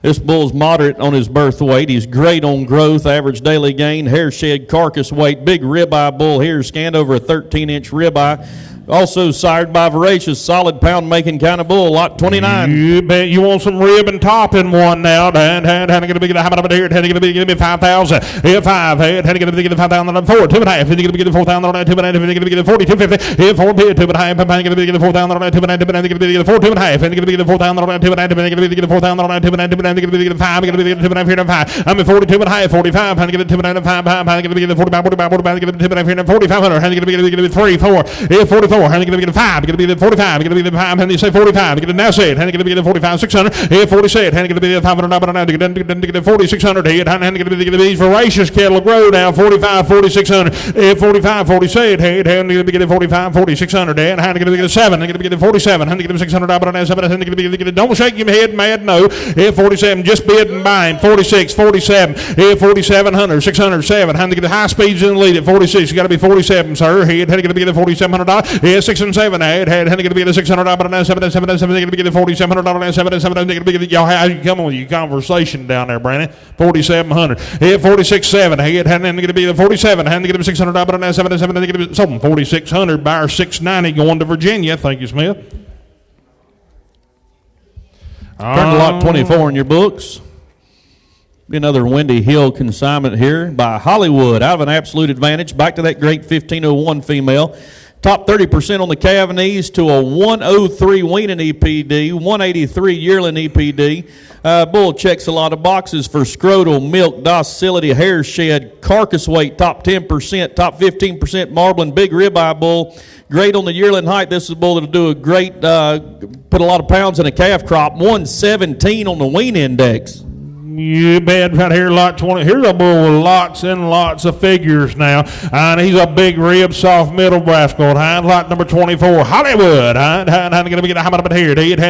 This bull's moderate on his birth weight. He's great on growth, average daily gain, hair shed, carcass weight, big ribeye bull here, scanned over a 13-inch ribeye. Also sired by voracious, solid pound-making kind of bull. Lot 29. You bet you want some rib and top in one now. And going to be how about here? Going to be 5,000. Here 5. Going to get 5,000 on 4. 2 and a half. Going to get 4,000 on 2 and a half. Going to get 42.50. Here 4 bid. 2 and a half. Going to get 4,000 on 2 and a half. Going to get 4 2 and a half. Going to get 4,000 on 2 and a half. Going to get 4,000 on 2 and a half. Going to get 5. Going to get 2 and a half here and 5. I'm at 42 and a half. 45. Going to get 2 and a half. 5. Going to get 45. 45. Going to get 2 and a half here and 4,500. Going to get 3 4. Here 44. 4. Honey, going to be the 5. Going to be the 45. Going to be the 5. Honey, say 45. Going to now say it. Honey, going to be the 45, 600. Here, 40 say it. Honey, going to be the 500. Get the 4600. Here, honey, going to be the voracious kettle of grow down 45, 4600. Here, 45, 40 say it. Here, honey, going to be the 45, 4600. Here, honey, going to be the 7. Going to be the 47. Honey, going to be 600. Don't shake your head, mad. No. Here, 47. Just bid and buy him. 46, 47. Here, 4700, 607. Honey, get the high speeds in the lead at 46. You got to be 47, sir. Here, honey, going to be the $4,700. Here, 6 and 7. Here, honey, going to be the $600. 777. Going to be the $4,700. 777. Going to be the y'all. How you come on with your conversation down there, Brandon? 4,700. Here, 46, 7. Here, honey, going to be the 47. Honey, going to be $600. 777. Going to be something 4,600. Buyer 690 going to Virginia. Thank you, Smith. Turn to lot 24 in your books. Be another Windy Hill consignment here by Hollywood. Out of an absolute advantage. Back to that great 1501 female. Top 30% on the calf and knees to a 103 weaning EPD, 183 yearling EPD. Bull checks a lot of boxes for scrotal, milk, docility, hair shed, carcass weight, top 10%, top 15% marbling, big ribeye bull. Great on the yearling height. This is a bull that'll do a great, put a lot of pounds in a calf crop. 117 on the wean index. You bet. Right here, lot 20. Here's a bull with lots and lots of figures now. And he's a big rib, soft middle rascal. Lot number 24, Hollywood. Going to be how about here? Going to be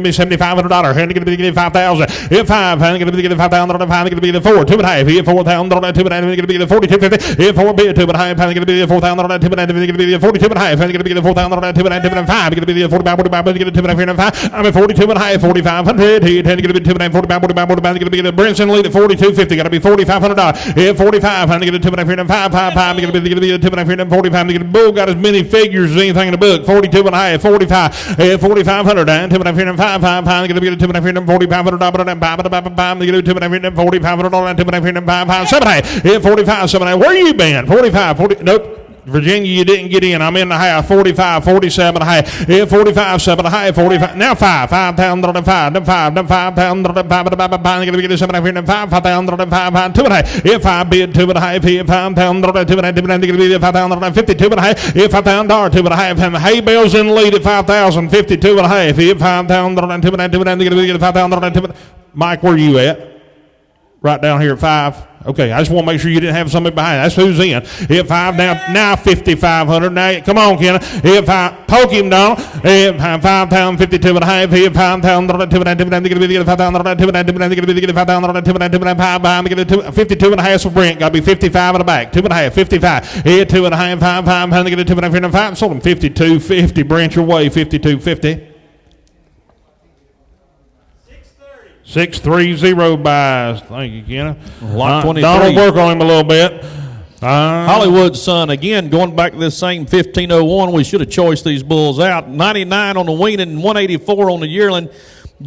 $7,500. Going to be $5,000. Here, 5. Going to be $5,000. Going to be the 4. 2.5. Here, $4,000. 2.5. Going to be the 42.50. Here, 4 bid. 2.5. Going to be the $4,000. 2.5. Going to be the 42.5. Going to be the $4,000. 2.5. Going to be the 45. 45. Going to be the 2.5. I'm at 42.5. 4,500. Here, going to be 2.5. 45. Going to be the Brinson lead at 42.50. Got to be $4,500. Here, 45. I'm going to get a 2.5. 5. Going to be the 2.5. 45. The bull got as many figures as anything in the book. 42.5. 45. Here, 4,500. 2.5. 5. Going to be the 2.5. 4,500. Going to get a 2.5. 4,500. 2.5. 7. Here, 45. 7. Where you been? 45. 40. Nope. Virginia, you didn't get in. I'm in the half. 45, 47 and a half. Here, 45, 7 and a half. 45. Now 5. 5,000 5. Then 5. Then 5,000 5. Going to get 7 and 5. 5,000 5. 2 and a half. Here, 5 bid. 2 and a half. Here, 5,000 2 and a half. Going to be 5,000 52 and a half. Here, $5,000 2 and a half. Hay bales in the lead at 5,000 52 and a half. Here, 5,000 2 and a half. Going to get 5,000 Mike, where you at? Right down here at 5. Okay, I just want to make sure you didn't have somebody behind. That's who's in. Hit 5 now 5,500. Now, come on, Kenna. Hit 5. Poke him down. Hit 5,000 52 and a half. Hit 5,000 2 and a half. Going to be 5,000 2 and a half. Going to be 5,000 2 and a half. 5 behind. 52 and a half for Brent. Got to be 55 in the back. 2 and a half. 55. Hit 2 and a half. 5. Going to get 2 and a half. 5. Sold him 52.50. Brent your way. 52.50. 630 buys. Thank you, Kenna. Lot 23. Donald, work on him a little bit. Hollywood's son, again, going back to this same 1501, we should have choiced these bulls out. 99 on the weaning, 184 on the yearling.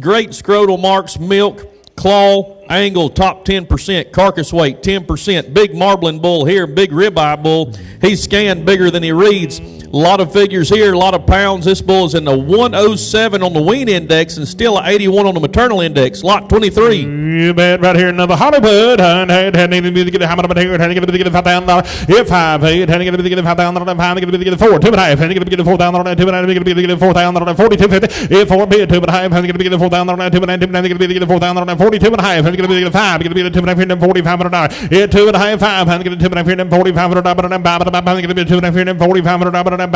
Great scrotal marks, milk, claw, angle, top 10%, carcass weight, 10%. Big marbling bull here, big ribeye bull. He's scanned bigger than he reads. A lot of figures here, a lot of pounds. This bull is in the 107 on the wean index and still an 81 on the maternal index. Lot 23. You bet. Right here, another Hollywood. Need to get how much here? Going to get $5,000. Here, 5. Going to get $5,000. Going to get 4. 2 and a half. Going to get $4,000. 2 and a half. Going to get $4,000. 42.50. Here, 4 bid. 2 and a half. Going to get $4,000. 2 and a half. Going to get $4,000. 42 and a half. Going to get 5. Going to be the 2 and a half. $4,500. Here, 2 and a half. 5. Going to get 2 and a half. $4,500. Going to be 2 and a half. $4,500. I'm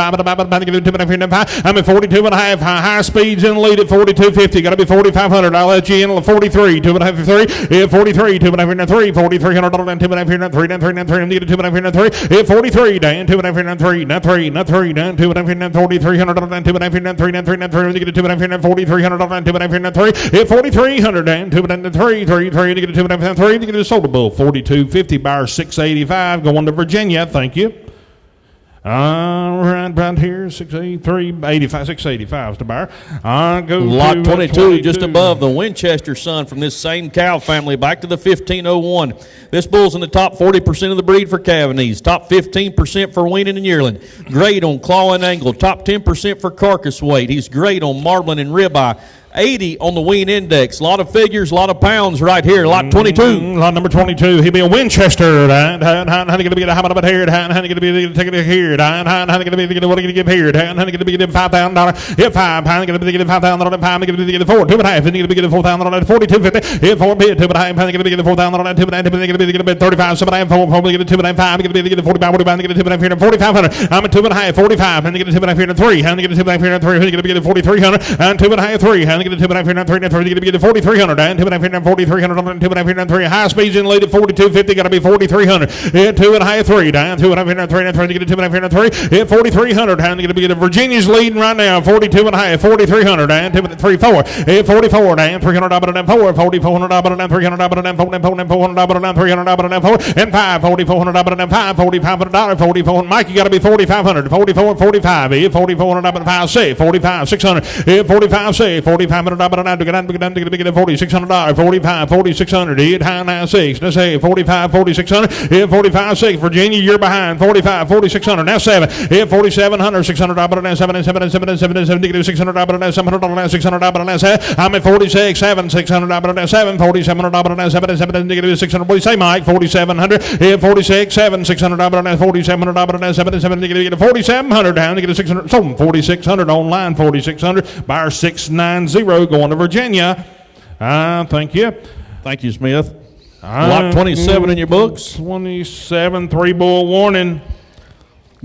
at 42 and a half. High speeds in the lead at 42.50. Got to be 4,500. I'll let you in at 43. 2 and a half. 3. Hit 43. 2 and a half. 3. $4,300. 2 and a half. 3. Then 3. Then 3. Need a 2 and a half. 3. Hit 43. Down 2 and a half. 3. Not 3. Not 3. Down 2 and a half. 4,300. 2 and a half. 3. Then 3. Then 3. Get a 2 and a half. 4,300. 2 and a half. 3. Hit 4,300. Down 2 and a half. 3. 3. 3. Get a 2 and a half. 3. Get a sold bull. 42.50. Buyer 685. Going to Virginia. Thank you. Right here, 683, 85, 685 is the buyer. Go Lot 22, just above the Winchester son from this same cow family, back to the 1501. This bull's in the top 40% of the breed for Cavanese, top 15% for weaning and yearling. Great on claw and angle, top 10% for carcass weight. He's great on marbling and ribeye. 80 on the wean index. A lot of figures, a lot of pounds right here. Lot 22. Lot number 22. He'll be a Winchester. How going to be how about here? How going to be take it here? How going to be what are you going to give here? How going to be $5,000? Hit 5. How going to be $5,000? 5. Going to be 4. 2.5. Going to be $4,000. 42.50. Hit 4. 2.5. How going to be $4,000? 2.5. Going to be 35. 7.5. 4. Going to be 2.5. Going to be 45. 45. Going to be 2.5. 4,500. I'm at 2.5. 45. How going to get 2.5. 3. How going to get 2.5. 3. How going to be 4,300? And 2.5. 3. How going to get 2.5. 3. How going to get 4,300? And 2.5. 4,300. 2.5. 3. High speeds in late at 42.50. Got to be 4,300. Hit 2.5. 3. Down 2.5. 3. 3. Get 2.5. 3. Hit 4,300. How going to be Virginia's leading right now. 42.5. 4,300. And 2.3. 4. Hit 44. Down 300. Down 4. 4,400. Down 300. Down 4. 400. Down 300. Down 4. And 5. 4,400. Down 5. $4,500. 44. Mike, you got to be 4,500. 44. 45. Hit 4,400. Down 5. 6. 45. 600. Hit 45. 6. 4,500. Down to get $4,600. 45. 4,600. Hit high 9. 6. Let's say 45. 4,600. Hit 45. 6. Virginia, you're behind. 45. 4,600. Now 7. Hit 4,700. $600. Down 7. 7. 7. 7. 7. $600. Down $700. $600. Down I'm at 46. 7. $600. Down 7. $4,700. Down 7. 7. $600. What do you say, Mike? 4,700. Hit 46. 7. $600. Down $4,700. Down 7. 7. $4,700. Down to get 600. So 4,600 online. 4,600. Buyer 690 going to Virginia. Thank you. Thank you, Smith. Lot 27 in your books. 27, 3-bull warning.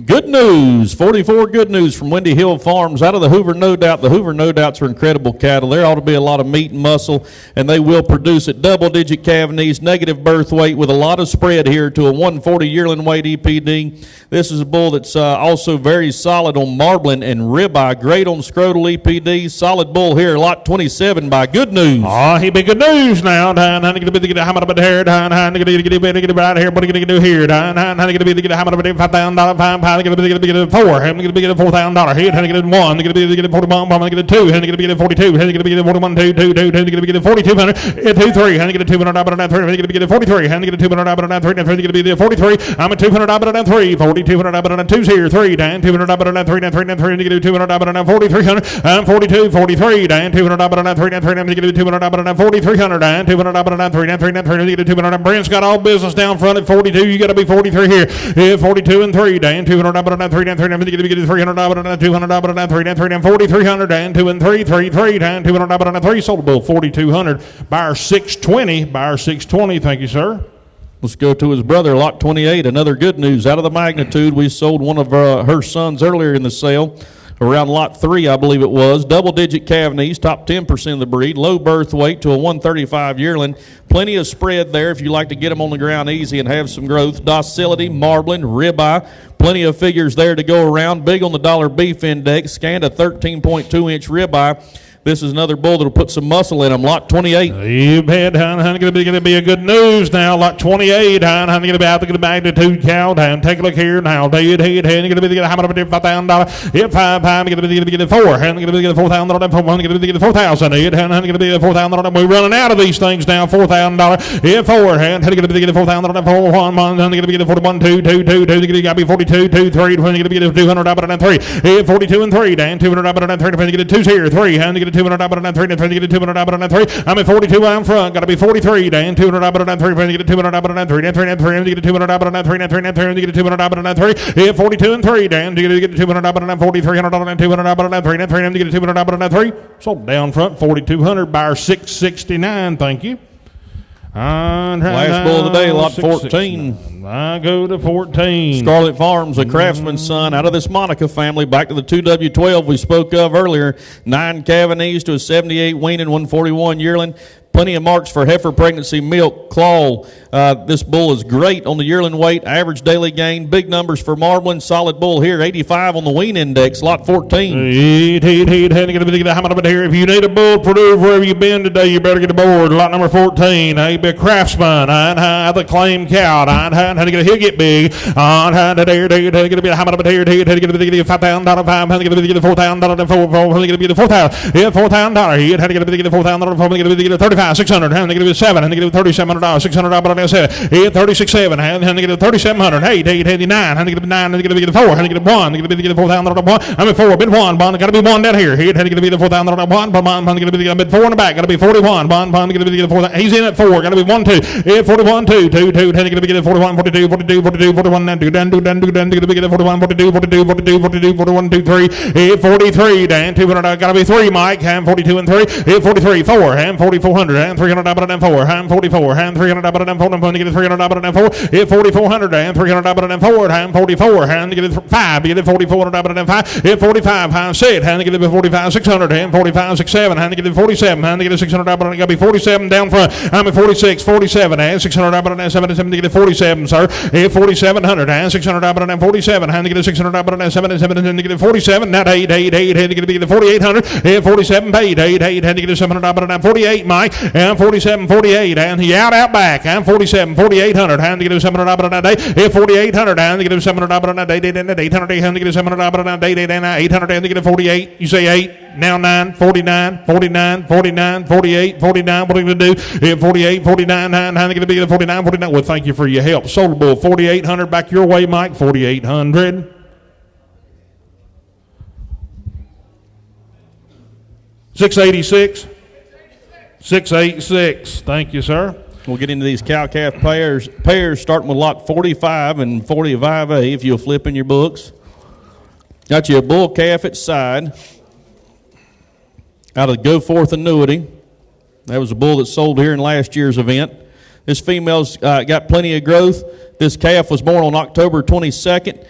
Good news, 44 good news from Windy Hill Farms out of the Hoover No Doubt. The Hoover No Doubts are incredible cattle. There ought to be a lot of meat and muscle, and they will produce at double-digit calf knees, negative birth weight with a lot of spread here to a 140 yearling weight EPD. This is a bull that's also very solid on marbling and ribeye, great on scrotal EPD. Solid bull here, lot 27 by Good News. Oh, he be good news now. How am I going to get how much here? How am I going to get right here? What are you going to do here? How am I going to get how much $5,000? I'm going to get 4. I'm going to get $4,000 hit. I'm going to get 1. I'm going to get 41. I'm going to get 2. I'm going to get 42. I'm going to get 41. 2. 2. 2. I'm going to get 4,200. 2. 3. I'm going to get $200. 3. I'm going to get 43. I'm going to get $200. 3. I'm going to get 43. I'm at $200. 3. 4,200. 2's here. 3. Down $200. 3. 3. I'm going to get $200. 4,300. I'm 42. 43. Down $200. 3. 3. I'm going to get $200. 4,300. Down $200. 3. 3. I'm going to get $200. Brent's got all business down front at 42. You got to be 43 here. 42 and 3. Down $200. 3. 3. I'm going to get $300. $200. 3. 3. I'm 4,300. Down 2 and 3. 3. 3. Down $200. 3. Sold a bull 4,200. Buyer 620. Buyer 620. Thank you, sir. Let's go to his brother, lot 28. Another good news out of the magnitude. We sold one of her sons earlier in the sale. Around lot 3, I believe it was. Double-digit calf knees, top 10% of the breed. Low birth weight to a 135 yearling. Plenty of spread there if you like to get them on the ground easy and have some growth. Docility, marbling, ribeye. Plenty of figures there to go around. Big on the dollar beef index. Scanned a 13.2-inch ribeye. This is another bull that'll put some muscle in him. Lot 28. You bet, honey. Going to be a good news now. Lot 28, honey. Going to be out to get a magnitude count. Take a look here now. Going to be how much $5,000? Hit 5. Going to be 4. Going to be $4,000. Going to be 4,000. Hit going to be $4,000. We're running out of these things now. $4,000. Hit 4. Going to be $4,000. 4 1 1. Going to be 41. 2 2 2 2. Got to be 42. 2 3. Going to be $200. 3. Hit 42 and 3. Down $200. 3. Going to get 2's here. 3. Going to get $200. 3. Going to get $200. 3. I'm at 42 out front. Got to be 43. Down $200. 3. Going to get $200. 3. 3. 3. Going to get $200. 3. 3. 3. Going to get $200. 3. Hit 42 and 3. Down to get $200. 4,300. 200. 3. 3. Going to get $200. 3. Sold down front 4,200. Buyer 669. Thank you. Last bull of the day, lot 14. I go to 14. Scarlet Farms, a craftsman's son out of this Monica family. Back to the 2W12 we spoke of earlier. 9 calf knees to a 78 weaning, 141 yearling. Plenty of marks for heifer pregnancy, milk, claw. This bull is great on the yearling weight, average daily gain, big numbers for marbling. Solid bull here, 85 on the wean index, lot 14. How much here? If you need a bull produce wherever you've been today, you better get aboard. Lot number 14. Be a craftsman. The claim cow. and he'll get big. On hand to there, going to be a hammer up here, going to be $5,000, $5, going to be the $4,000, going to be the $4,000, yeah, $4,000. He had to get the $4,000, going to be the $35,600, and going to be $7, and going to be $3,700, $600, but I said, he had $36,700, and going to get $3,700, $8, $89, and going to be $9, and going to be the $4, and going to get $1, and going to be the $4,000, I mean $4, bid $1, bond, got to be $1 down here. He had to be the $4,000, bond, going to be the bid $4 in the back, got to be $41, bond, going to be the $4,000. He's in at $4, got to be $1, $2, yeah, $41, $2, $2, $2, and going to be the $41, $42, $42, $42, $41, $2, $2, going to be the $41, $42, $42, $42, $42, $41, $2, $3, $43, Dan, $200, got to be $3, Mike, ham 42 and 3, $43, $4, ham 4,400, ham $300, and 4, ham 44, ham $300, and 4, and get it $300, and 4, $4,400, ham $300, and 4, ham 44, ham get it 5, get it $4,400, and 5, $45, ham 6, ham get it $45,600, ham $45,670, ham get it $47, ham get it $600, and got to be $47 down front, I'm at $46, $47, ham $600, and 77, get it $47, sir, $4,700, ham $600, and 47, ham get it $600, and 77, get it $47, not 8, had to get it $4,800, 47 paid, 8, had to get it $700, and 48, Mike, and 47, 48, and he out back, and 47, 4,800, had to get it $700 a day, 4,800, had to get it $700 a day, 800, had to get it $700 a day, 800, had to get it 48, you say 8, now 9, 49, 49, 49, 48, 49, what are you going to do? 48, 49, 9, had to get it 49, 49, well, thank you for your help. Solar Bull, 4,800, back your way, Mike, 4,800. 686. 686. Thank you, sir. We'll get into these cow-calf pairs starting with lot 45 and 45A if you'll flip in your books. Got you a bull calf at side out of the Go Forth annuity. That was a bull that sold here in last year's event. This female's got plenty of growth. This calf was born on October 22nd.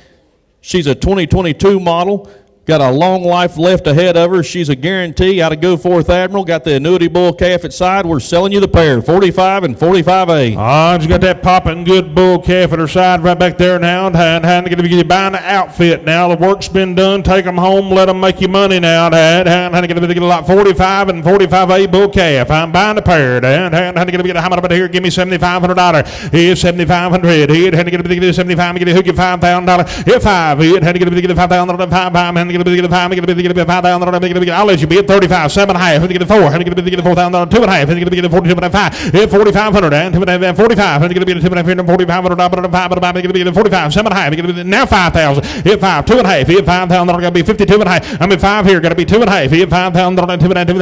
She's a 2022 model. Got a long life left ahead of her. She's a guarantee out of Go Forth Admiral. Got the annuity bull calf at side. We're selling you the pair, 45 and 45A. She's got that popping good bull calf at her side right back there now. And going to be buying the outfit now. The work's been done. Take them home. Let them make you money now. And going to get a lot 45 and 45A bull calf. I'm buying the pair. And going to get a how much about here? Give me $7,500. Here's $7,500. Here had to get a 75. Get a hook you $5,000. Here 5. Here had to get a $5,000. 5. I'll let you be at 35, 7 and a half, and get a 4, and get a $4,000, 2 and a half, and get a 42 and a 5, 4,500, and 2 and a half, 45, and get a $2 and a half, $4,500, 5, and get a 45, 7 and a half, and get now 5,000, hit 5, 2 and a half, hit 5,000, got to be 52 and a half, I'm at 5 here, got to be 2 and a half, hit 5,000, 2 and a half, 2 and a half, get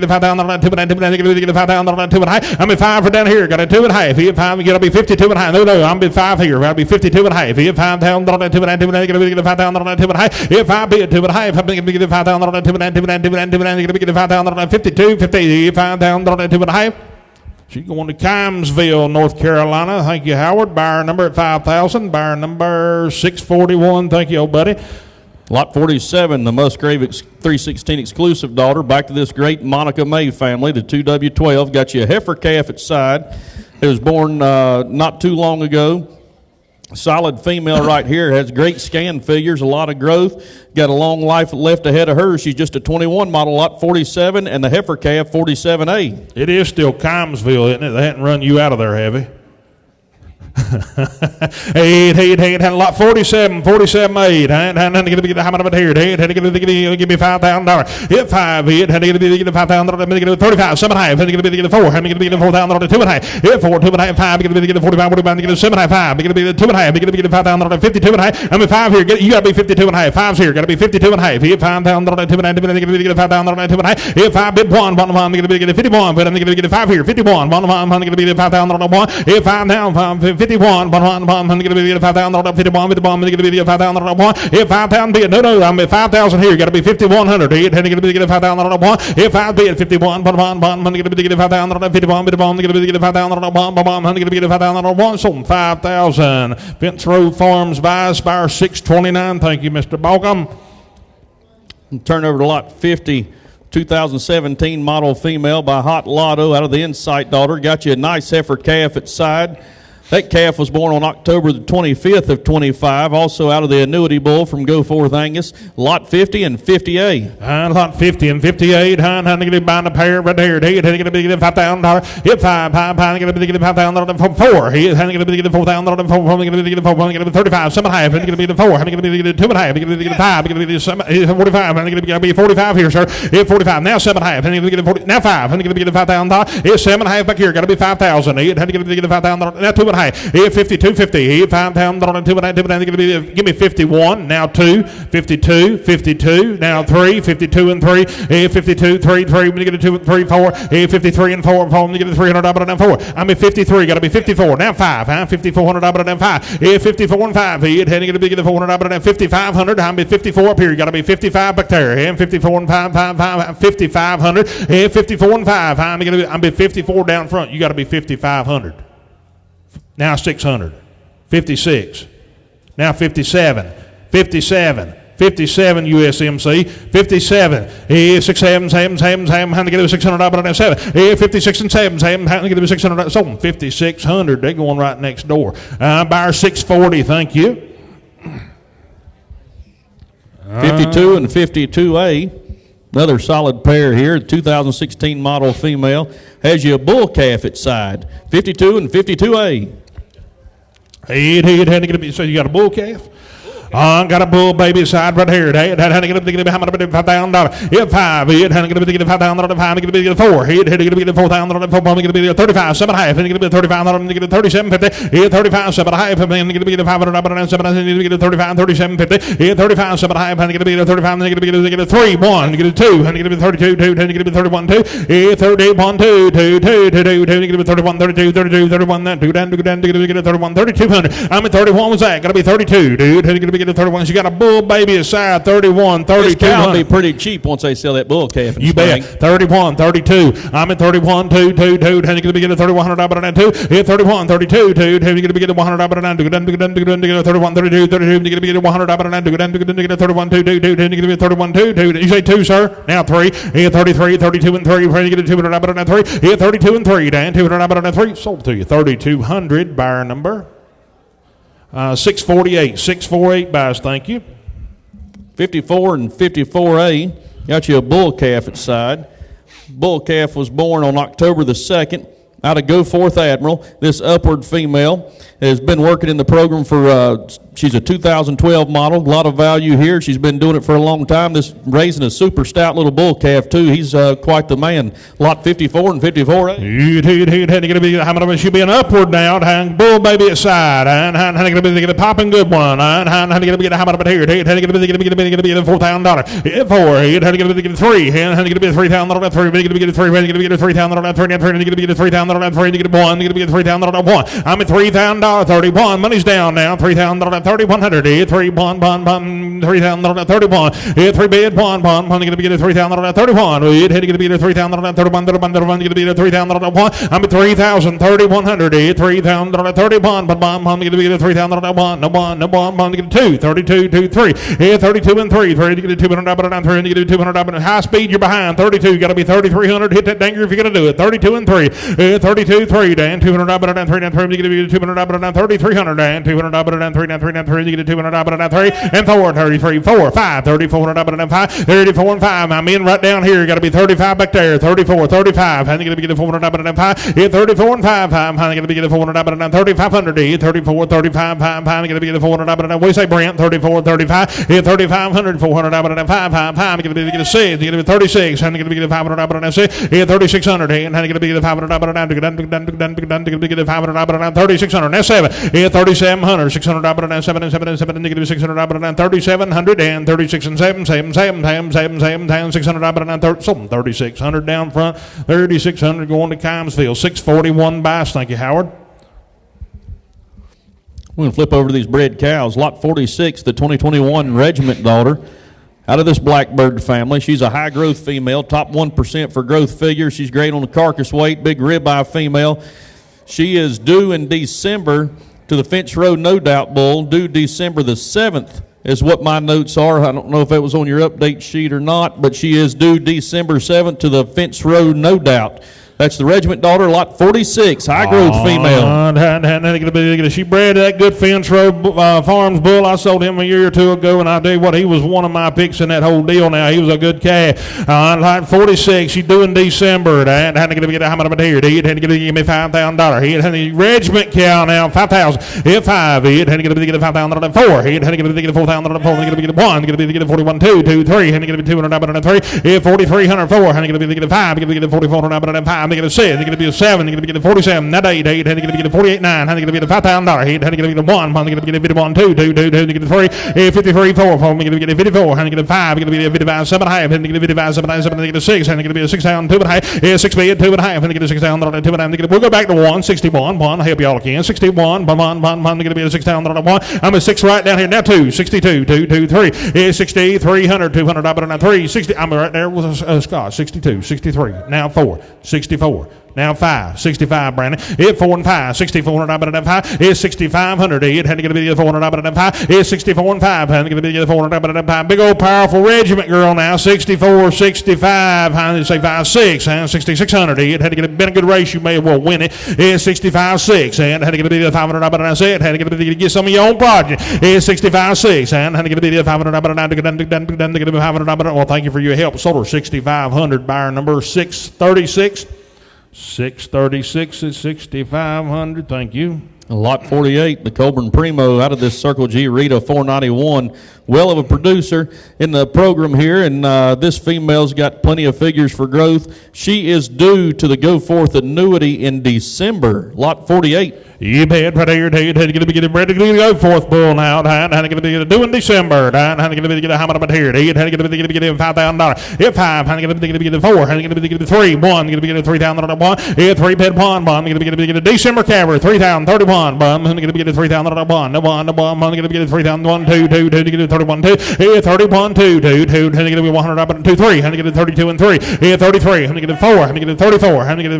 a 5,000, 2 and a half, get a 5,000, 2 and a half, I'm at 5 for down here, got a 2 and a half, hit 5, got to be 52 and a half, no, I'm at 5 here, got to be 52 and a half, hit 5,000, 2 and a half, 2 and a half, get a 5,000, 2 and a half, hit 5, bid 2 and a half, I'm going to get 5,000, 2 and a half, 2 and a half, 2 and a half, get a 5,000, 52, 50, 5,000, 2 and a half. She's going to Kimesville, North Carolina. Thank you, Howard. Buyer number at 5,000. Buyer number 641. Thank you, old buddy. Lot 47, the Musgrave 316 exclusive daughter. Back to this great Monica May family, the 2W12. Got you a heifer calf at side. It was born not too long ago. Solid female right here. Has great scan figures, a lot of growth. Got a long life left ahead of her. She's just a 21 model, lot 47, and the heifer calf 47A. It is still Kimesville, isn't it? They hadn't run you out of there, have they? Had a lot 47, 47, 8. Had to get how much of it here? Had to give me $5,000. Hit 5. Had to get $5,000. 35, 7 and a half. Had to get 4. Had to get $4,000. 2 and a half. Hit 4, 2 and a half, 5. Had to get 45, 45. Get 7 and a half, 5. Had to get 2 and a half. Had to get $5,000. 52 and a half. I'm at 5 here. You got to be 52 and a half. 5's here. Got to be 52 and a half. Hit $5,000. 2 and a half. Get $5,000. 2 and a half. Hit 5. Bid 1. 1. Get 51. But I'm going to get 5 here. 51. 1. I'm going to get $5,000. Hit 5 down. 51. 1. I'm going to get 5,000. 51. I'm going to get 5,000. Hit 5,000 bid. No, I'm at 5,000 here. Got to be 5,100. Hit had to get 5,000. Hit 5 bid. 51. 1. I'm going to get 5,000. 51. Bid. I'm going to get 5,000. 1. I'm going to get 5,000. Sold 5,000. Vince Road Farms buys Spire 629. Thank you, Mr. Balcom. Turn over to lot 50. 2017 model female by Hot Lotto out of the Insight daughter. Got you a nice heifer calf at side. That calf was born on October the 25th of 25, also out of the annuity bull from Go Forth Angus, lot 50 and 50A. Lot 50 and 58, honey, get buying a pair right here. He had to get $5,000. Hit $5, get $5,000 for 4. He had to get $4,000 for 4. Get $35, 7.5. Get $4. Get $2.5. Get $5. Get $45. Get be 45 here, sir. Hit 45. Now 7.5. Get 40. Now 5. Get $5,000. It's 7.5 back here. Got to be 5,000. He had to get $5,000. Now 2.5. Here 52.50. Here $5,000. Give me 51. Now 2. 52. Now 3. 52 and 3. Here 52. 3. Get a 2 and 3. 4. Here 53 and 4. Get a $300 and 4. I mean 53. Got to be 54. Now 5. $5,400 and 5. Here 54 and 5. Here heading to be $400 and 5,500. I mean 54 up here. Got to be 55 back there. Here 54 and 5. 5,500. Here 54 and 5. I'm be 54 down front. You got to be 5,500. Now 600. 56. Now 57. 57 USMC. 57. Here 6, 7. How to get it $600 and 7. Here 56 and 7. How to get it $600. So 5,600. They're going right next door. Buyer 640. Thank you. 52 and 52A. Another solid pair here, 2016 model female. Has you a bull calf at side. 52 and 52A. So you got a bull calf? Got a bull baby side right here. Had to get up to get $5,000. Hit 5. It had to get up to get $5,000. 5. Get to get 4. He had to get $4,000. 4. Get to get 35. 7.5. And get $35. Get 37.50. Hit 35. 7.5. And get $500. 7. Get 35. 37.50. Hit 35. 7.5. And get 35. And get 3. 1. Get 2. And get 32. 2. And get 31. 2. Hit 31. 2. 2. 2. 2. 2. Get 31. 32. 32. 31. 2. Down. Get 31. 3,200. I'm at 31. Was that? Got to be 32, dude. Get a 31. She got a bull baby aside. 31, 32. This cow will be pretty cheap once they sell that bull calf in you spring. bet. 31, 32. I'm at 31, 2. And you're going to get a $3,100 and 2. Hit 31, 32, 2. And you're going to get a $100 and 2. 31, 32, 32. You're going to get a $100 and 2. And you're going to get a 31, 2, 2. And you're going to get a 31, 2, 2. You say 2, sir? Now 3. Hit 33, 32 and 3. You get a $200 and 3. Hit 32 and 3. Dan, $200 and 3. Sold to you. 3,200. Buyer number. 648. 648 buys, thank you. 54 and 54A. Got you a bull calf at side. Bull calf was born on October the 2nd out of Go Forth Admiral. This upward female has been working in the program for, she's a 2012 model. A lot of value here. She's been doing it for a long time. This raising a super stout little bull calf, too. He's quite the man. Lot 54 and 54A. How much should be an upward now? Bull baby at side. And how to get a popping good one. And how to get how much here? How to get $4,000. Hit 4. How to get 3. How to get $3,000. 3. Get 3. Get $3,000. 3. Get $3,000. 3. Get 1. Get $3,000. 1. I'm at $3,000. 31. Money's down now. $3,000. 3,100. Hit 3. 1. $3,000. 31. Hit 3 bid. 1. Money going to get $3,000. 31. Hit to get $3,000. 31. 31. Get $3,000. 1. I'm at 3,000. 3,100. Hit 3,000. 31. But money going to get $3,000. 1. No bond. Money get 2. 32. 2. 3. Hit 32 and 3. 3 to get $200. 3 to get $200. High speed. You're behind. 32. Got to be 3,300. Hit that danger if you're going to do it. 32 and 3. 32. 3. Dan $200. And 3. 3 to get $200. 3,300 and $200 and 3 you get $200 and 3 and 4 33 4 5 $3,400 and 5 34 and 5. I'm in right down here. Got to be 35 back there. 34 35. How you going to get $400 and 5? Hit 34 and 5. How you going to get $400 and 3,500? Hit 34 35 5. How you going to get $400 and what do you say, Brent? 34 35. Hit 3,500 $400 and 5 5. How you going to get a 6? You get 36. How you going to get $500 and 6? Hit 3,600. And how you going to get $500 and get $500 and 3,600. That's 7. Hit 3,700. $600 and 7 and 7 and 7 negative $600 and 3,700 and 36 and 7 $600 and 3,600 down front. 3,600 going to Kimesville. 641 buys. Thank you, Howard. We're going to flip over to these bred cows. Lot 46, the 2021 Regiment daughter. Out of this Blackbird family. She's a high-growth female, top 1% for growth figure. She's great on the carcass weight, big ribeye female. She is due in December to the Finch Road No Doubt bull, due December the 7th is what my notes are. I don't know if that was on your update sheet or not, but she is due December 7th to the Finch Road No Doubt. That's the regiment daughter, lot 46, high growth female. She bred that good Fence Road Farms bull. I sold him a year or two ago, and I tell you what, he was one of my picks in that whole deal now. He was a good calf. Lot 46, she's due in December. Had to get how much here? He had to give me $5,000. He had a regiment cow now, 5,000. Hit 5. He had to get $5,000. 4. He had to get $4,000. 4. He had to get 1. He had to get 41. 2. 2. 3. He had to get $200. 3. 4,300. 4. He had to get 5. He had to get 4,400. 5. He had to get 6. He had to get 7. He had to get 47. Not 8. 8. He had to get 48. 9. He had to get $5,000. He had to get 1. He had to get 51. 2. 2. 2. 2. He had to get 3. 53. 4. 4. He had to get 54. He had to get 5. He had to get 55. 7. He had to get 55. 7. 7. He had to get 6. He had to get 6,000. 2. 6 feet. 2. He had to get 6,000. 2. We'll go back to 1. 61. 1. Help y'all again. 61. 1. 1. 1. 1. Get to be 6,000. 1. I'm at 6 right down here. Now 2. 62. 2. 2. 3. 60. 300. 200. 3. 60. I'm right there with a Scott. 62. 63. Now 4. 64. Now 5, 65, Brandon. Hit 4 and 5, 64 and 5. It's 6,500. It had to get to be 400 and 5. It's 64 and 5. Had to get to be 400 and 5. Big old powerful regiment girl now. 64, 65. I say 5, 6. 6,600. It had to get been a good race. You may as well win it. It's 65, 6. And had to get to be 500 and I said had to get to get some of your own project. It's 65, 6. And had to get to be 500 and 500. Well, thank you for your help. Sold her 6,500. Buyer number 636. 636 is 6,500. Thank you. Lot 48, the Colburn Primo out of this Circle G Rita 491. Well of a producer in the program here, and this female's got plenty of figures for growth. She is due to the Go Forth annuity in December. Lot 48. You bet, right here, had to get ready to go forth bull now. Had to get do in December. Had to get how much here? Had to get $5,000. Hit 5. Had to get 4. Had to get 3. 1. Get $3,000. Hit 3 bed 1. Get December cavalry 3,000. 31. Had to get 3,000. 1. 1. Get 3,000. 1. 2. 2. To get 31. 2. Hit 31. 2. 2. 2. Had to get 100. 2. 3. Had to get 32 and 3. Hit 33. Had to get 4. Had to get 34. Had to get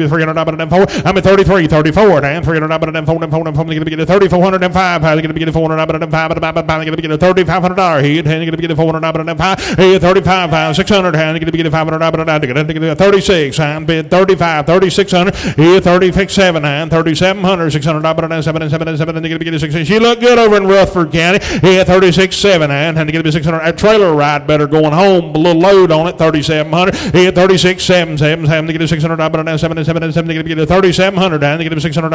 300. 4. I'm at 33. 34. And 300. Get 3,405. How to get 405? Get $3,500. He had to get 405. He 35. 600. How to get 500. Get 36. And bid 35. 3,600. He 37. And 3,700. 600. 7. She looked good over in Rutherford County. He had 36.7. And had to get 600. A trailer ride better going home. A little load on it. 3,700. He had 36.7. 7. Get 600. 7. Get 3,700. And get 600.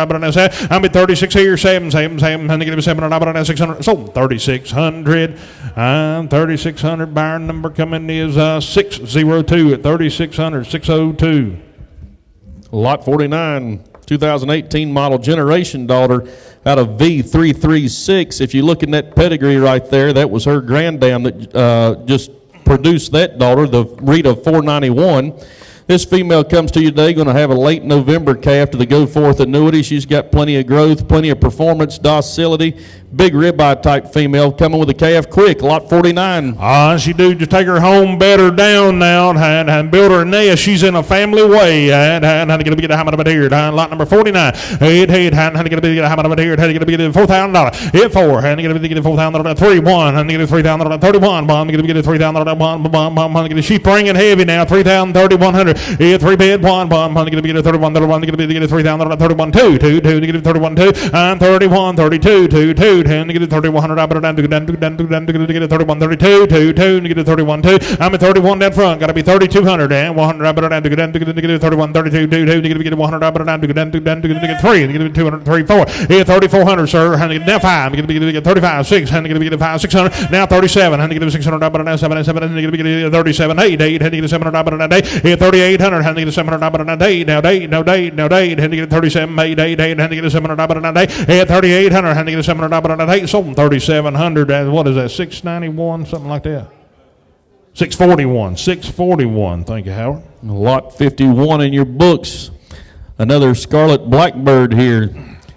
I'm at 36 here, 7, and to get 700, 600, sold 3,600. 3,600. Buyer number coming is 602 at 3,600, 602. Lot 49, 2018 model generation daughter out of V336. If you look in that pedigree right there, that was her granddam that just produced that daughter, the Rita 491. This female comes to you today, going to have a late November calf to the Go Forth annuity. She's got plenty of growth, plenty of performance, docility, big ribeye type female coming with a calf quick. Lot 49. She do just take her home, bed her down now, and build her a nest. She's in a family way. And had to get how much of it here? Lot number 49. Had to get how much of it here? Had to get $4,000. Hit 4. Had to get $4,000. 3. 1. Had to get 3,000. 31. Bomb. Get 3,000. Bomb. She's bringing heavy now. 3,000. 3,100. Hit 3 bed 1. Bomb. Get 31. 31. Get 3,000. 31. 2. 2. To get 31. 2. And 31. 32. 2. 2. And to get 3,100. To get 31. 32. 2. 2. To get 31. 2. I'm at 31 down front. Got to be 3,200. And 100. To get 31. 32. 2. 2. To get 100. To get 3. To get 200. 3. 4. Hit 3,400, sir. And to get now 5. Get 35. 6. And to get 5. 600. Now 37. And to get 600. 7. 7. And to get 37. 8. 8. And to get 700. Hit 3800. And to get 700. Now date. No date. And to get 37. 8. 8. 8. And to get 700. Hit 3800. And to get 700. Sold 3,700. What is that? 691, something like that. 641. 641. Thank you, Howard. Lot 51 in your books. Another Scarlet Blackbird here.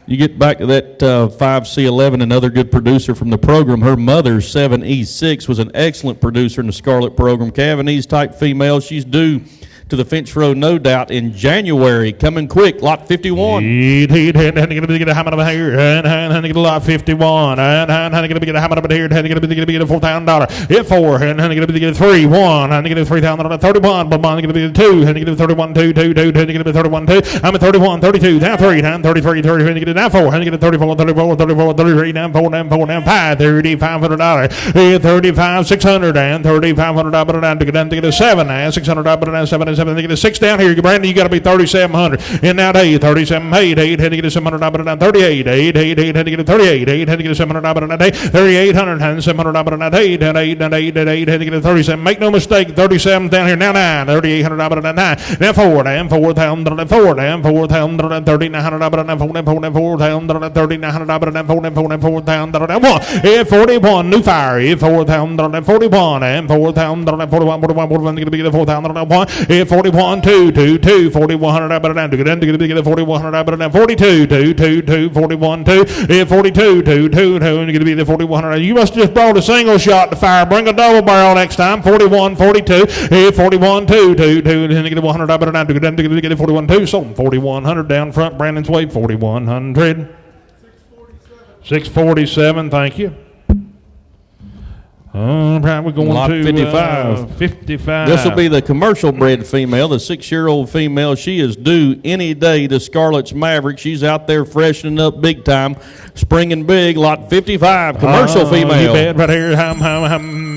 You get back to that 5C11, another good producer from the program. Her mother, 7E6, was an excellent producer in the Scarlet program. Cavanese type female. She's due to the Finch Road No Doubt in January. Coming quick, lot 51. Heat, and going to get a hammer over here, and get a lot 51, and going to get a hammer over here, and going to get a $4,000. Hit 4, and going to get a 3, 1, and get a $3,031, but going to be 2, and get a 31, 2, 2, 2, and get a 31, 2. I'm at 31, 32, down 3, down 33, 30, and get it down 4, and get a 34, 34, 34, 33, down 4, down 4, down 5, $3,500. Hit 35, 600, and $3,500, but down to get a 7, and $600, but down 7, and 7, and get a 6 down here. Brandon, you got to be 3,700. And now 37, 8, had to get a $700, but down 38, 8, had to get a 38, 8, had to get a $700, but down 3,800, and $700, but down 8, and 8, and 8, and 8, had to get a 37. Make no mistake, 37 down here. Now 9, $3,800, but down 9. Now 4, down 4,000, 4, down 4,000, $3,900, but down 4,000, $3,900, but down 4,000, down 1. 41, new fire, 4,000, 41, and 4,000, 41, 41, going to get a 4,000, 1. 41, 2, 2, 2, 4,100, but down to get a 4,100, but down 42, 2, 2, 2, 41, 2, 42, 2, 2, 2, and going to be the 4,100. You must just brought a single shot to fire. Bring a double barrel next time. 41, 42, 41, 2, 2, 2, and get a 100, but down to get a 41, 2. Sold 4,100 down front. Brandon's way 4,100. 647. Thank you. All right, we're going Lot to 55. 55. This will be the commercial bred female, the 6-year-old female. She is due any day to Scarlett's Maverick. She's out there freshening up big time, springing big. Lot 55, commercial female. You bet, right here. I'm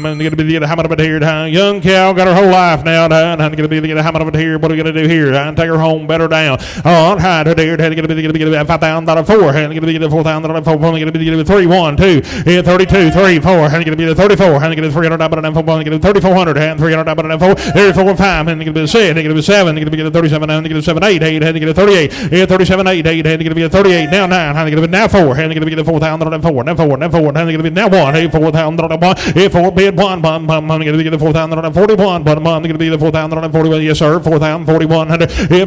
going to be how much here? Young cow got her whole life now. I'm going to be how much here? What are we going to do here? I'm take her home, better down. All right, here. Going to be $5,000 4. Going to be $4,000 4. Going to be 3, 1, 2, 32, 3, 4. Going to be 34. And get a $300, and get a 3,400, and $300, and 4, 34, 5, and get a 6, and get a 7, and get a 37, and get a 7, 8, 8, and get a 38, 37, 8, 8, and get a 38, now 9, and get a now 4, and get a 4,000, and 4, now 4, now 4, and get a now 1, 4,000, and 1, 4, bid 1, and get a 4,000, and 41, but I'm going to be the 4,000, and 41, yes sir, 4,000, 41,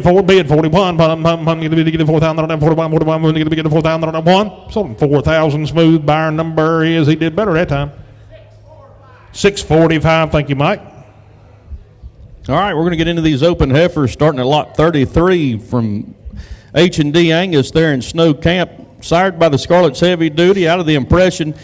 4, bid 41, but I'm going to get a 4,000, and 41, 41, and get a 4,000, and 1, sold 4,000 smooth. Buyer number is, he did better that time. 645. Thank you, Mike. All right, we're going to get into these open heifers starting at lot 33 from H&D Angus there in Snow Camp, sired by the Scarlett's Heavy Duty out of the Impression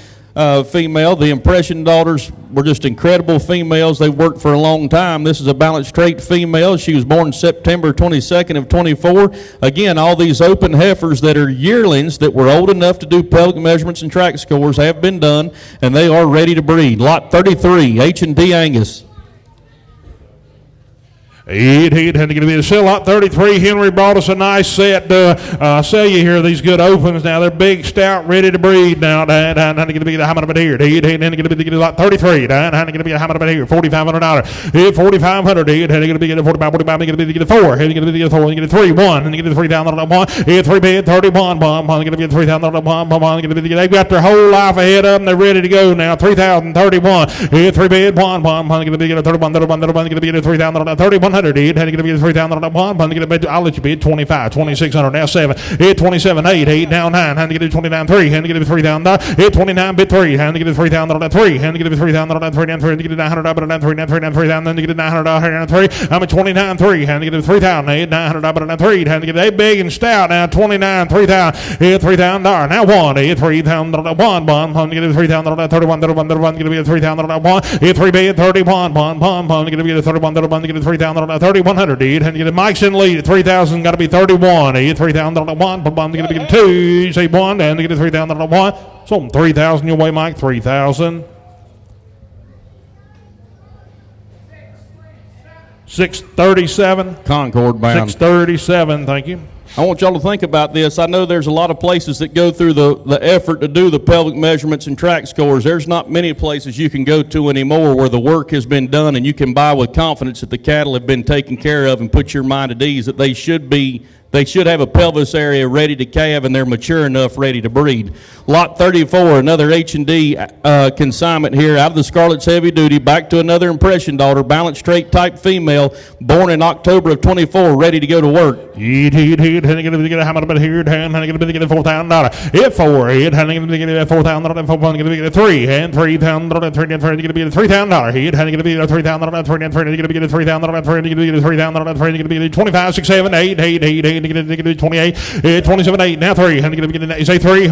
female. The Impression daughters were just incredible females. They've worked for a long time. This is a balanced trait female. She was born September 22nd of 24. Again, all these open heifers that are yearlings that were old enough to do pelvic measurements and track scores have been done, and they are ready to breed. Lot 33, H&D Angus. Had to get a sell lot 33. Henry brought us a nice set to sell you here. These good opens now. They're big, stout, ready to breed now. Had to get a how much here? Had to get a lot 33. Had to get a how much here? $4,500. $4,500. Had to get a 45. Had to get a 4. Had to get a 4. Had to get a 3. 1. And get a $3,000. Had 3 bid 31. Had to get a $3,000. They've got their whole life ahead of them. They're ready to go now. 3,031. Had 3 bid 1. Had to get a 31. Had to get a 3,000. 31. Had to get a $3,000. I'll let you bid 25, 2,600. Now 7. Hit 27, 8, 8. Now 9. Had to get a 29, 3. Had to get a $3,000. Hit 29, bid 3. Had to get a $3,000. 3. Had to get a $3,000. 3 down 3. Had to get a $900. Down 3. Down 3. Down 3. Down. Then to get a $900. Down 3. I'm at 29, 3. Had to get a $3,000. $900. Down 3. Had to get a big and stout. Now 29, 3,000. Hit $3,000. Now 1. Hit $3,000. 1. Had to get a $3,000. 31, 31, 31. Get a $3,000. 1. Hit 3 bid 31. Had to get a 31. Get a $3,000. 3,100. Had to get a Mike's in lead at 3,000. Got to be 31. He hit 3,000. 1. Going to get a 2. You say 1. And to get a 3,000. 1. So 3,000 your way, Mike. 3,000. 637. Concord bound. 637. Thank you. I want y'all to think about this. I know there's a lot of places that go through the effort to do the pelvic measurements and track scores. There's not many places you can go to anymore where the work has been done and you can buy with confidence that the cattle have been taken care of and put your mind at ease that they should be They should have a pelvis area ready to calve, and they're mature enough, ready to breed. Lot 34, another H&D consignment here out of the Scarlett's Heavy Duty, back to another impression daughter, balanced straight type female, born in October of 24, ready to go to work. How much about here? $4,000. Hit four. Hit $4,000. Three and $3,000. $3,000. Hit $3,000. 25, 6, 7, 8, 28, 27, 8. Now three. Say three.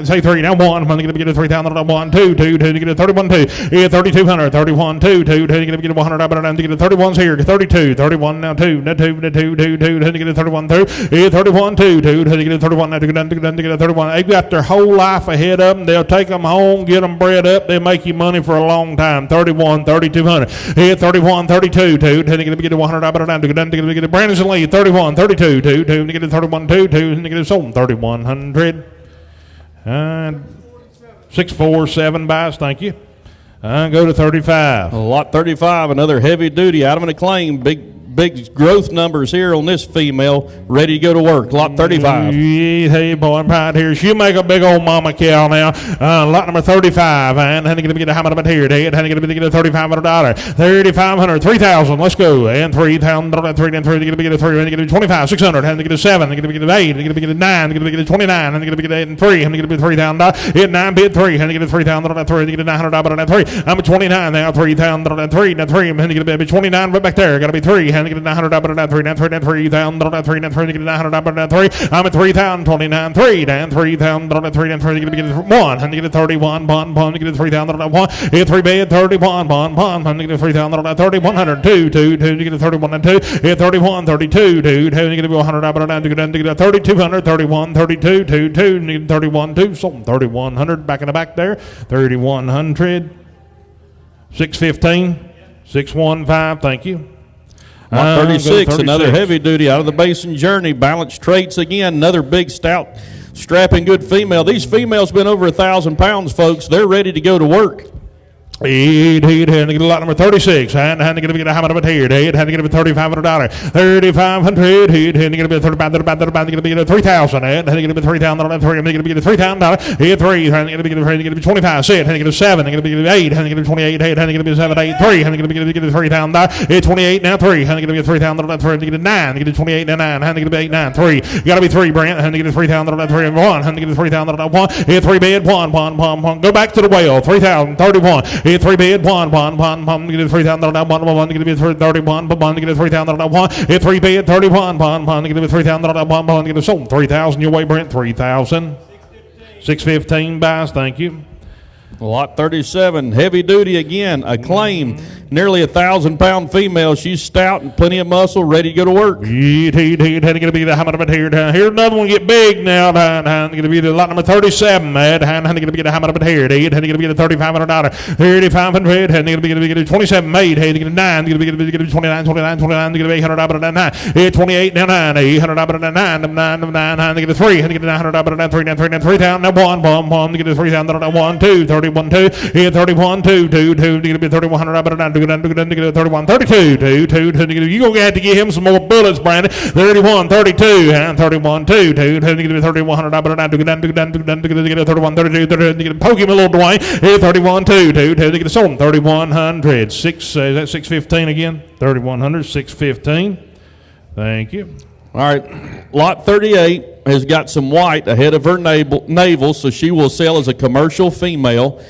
Say three. Now one. I'm going to get a $3,000. 1, 2, 2. Get a 31, 2. 3,200. 31, 2, 2. Get a $100. Get a 31's here. 32, 31. Now 2. Now 2. 2. Get a 31, 2. 31, 2. Get a 31. Now get a 31. They've got their whole life ahead of them. They'll take them home, get them bred up. They'll make you money for a long time. 31, 3,200. 31, 32. Get a $100. Get a Brandon Lee. 31, 32. Get a 31, 2. Get a sold 3,100. 647 buys. Thank you. Go to 35. Lot 35, another heavy duty out of an acclaim. Big growth numbers here on this female, ready to go to work. Lot 35. Hey, boy, right here. She'll make a big old mama cow now. Lot number 35. And going to get a how much about here? Going to get a $3,500. 3,500. 3,000. Let's go. And 3,000. 3 and 3. Going to get a 3. Going to get a 25. 600. And to get a 7. Going to get a 8. Going to get a 9. Going to get a 29. And going to get 8 and 3. And going to get a $3,000. Hit 9 bid 3. And to get a $3,000. 3. Get a $900. 3. I'm at 29 now. 3,000. 3. Now 3. And going to get a 29 right back there. Got to be 3. And get a $900. 3. Now 3. Now 3,000. 3. Now 3. Get a $900. 3. I'm at 3,000. 29. 3. Down 3,000. 3. Now 3. Get a 1. And get a 31. 1. Get a 3,000. 1. Hit 3 bid 31. 1. And get a 3,000. 3,100. 2. Get a 31 and 2. Hit 31. 32. Get a $100. Get a 3,200. 31. 32. 2. Get a 31. 2. Sold 3,100. Back in the back there. 3,100. 615. 615. Thank you. Lot 36, another heavy duty out of the Basin Journey, balanced traits again, another big, stout, strapping, good female. These females been over 1,000 pounds, folks. They're ready to go to work. Had to get a lot number 36. Had to get a how much about here? Had to get a $3,500. 3,500. Had to get a 35. Had to get a 3,000. Had to get a 3,000. 3. Had to get a $3,000. Hit 3. Had to get a 25. Set. Had to get a 7. Had to get a 8. Had to get a 28. Had to get a 7, 8, 3. Had to get a $3,000. Hit 28 now 3. Had to get a 3,000. 3. Had to get a 9. Get a 28 now 9. Had to get a 8, 9, 3. Got to be 3, Brent. Had to get a 3,000. 3 and 1. Had to get a 3,000. 1. Hit 3 bid 1. Go back to the well. 3,000. 31. Hit 3 bid 1. Get a 3,000. 1. Get a 31. 1. Get a 3,000. 1. Hit 3 bid 31. 1. Get a 3,000. 1. Get a sold 3,000. Your way, Brent. 3,000. 615 buys. Thank you. Lot 37, heavy duty again, acclaim, nearly 1,000-pound female. She's stout and plenty of muscle, ready to go to work. Had to get a big, how much about here? Here's another one get big now. Had to get a big, lot number 37. Had to get a big, how much about here? Had to get a big, $3,500. 3,500. Had to get a big, 27 made. Had to get a 9. Get a big, 29. Get a $800. 9. Hit 28 now 9. $800. 9. Had to get a 3. Had to get a $900. 3. Now 3,000. Now 1. Get a 3,000. 1. 2. 31. 2. Hit 31. 2. Get a big $3,100. Get a 31. 32. 2. You're going to have to give him some more bullets, Brandon. 31. 32. And 31. 2. Get a $3,100. Get a 31. 32. Poke him a little, Dwayne. Hit 31. 2. Get a sold 3,100. 6. Is that 615 again? 3,100. 615. Thank you. All right, lot 38 has got some white ahead of her navel, so she will sell as a commercial female.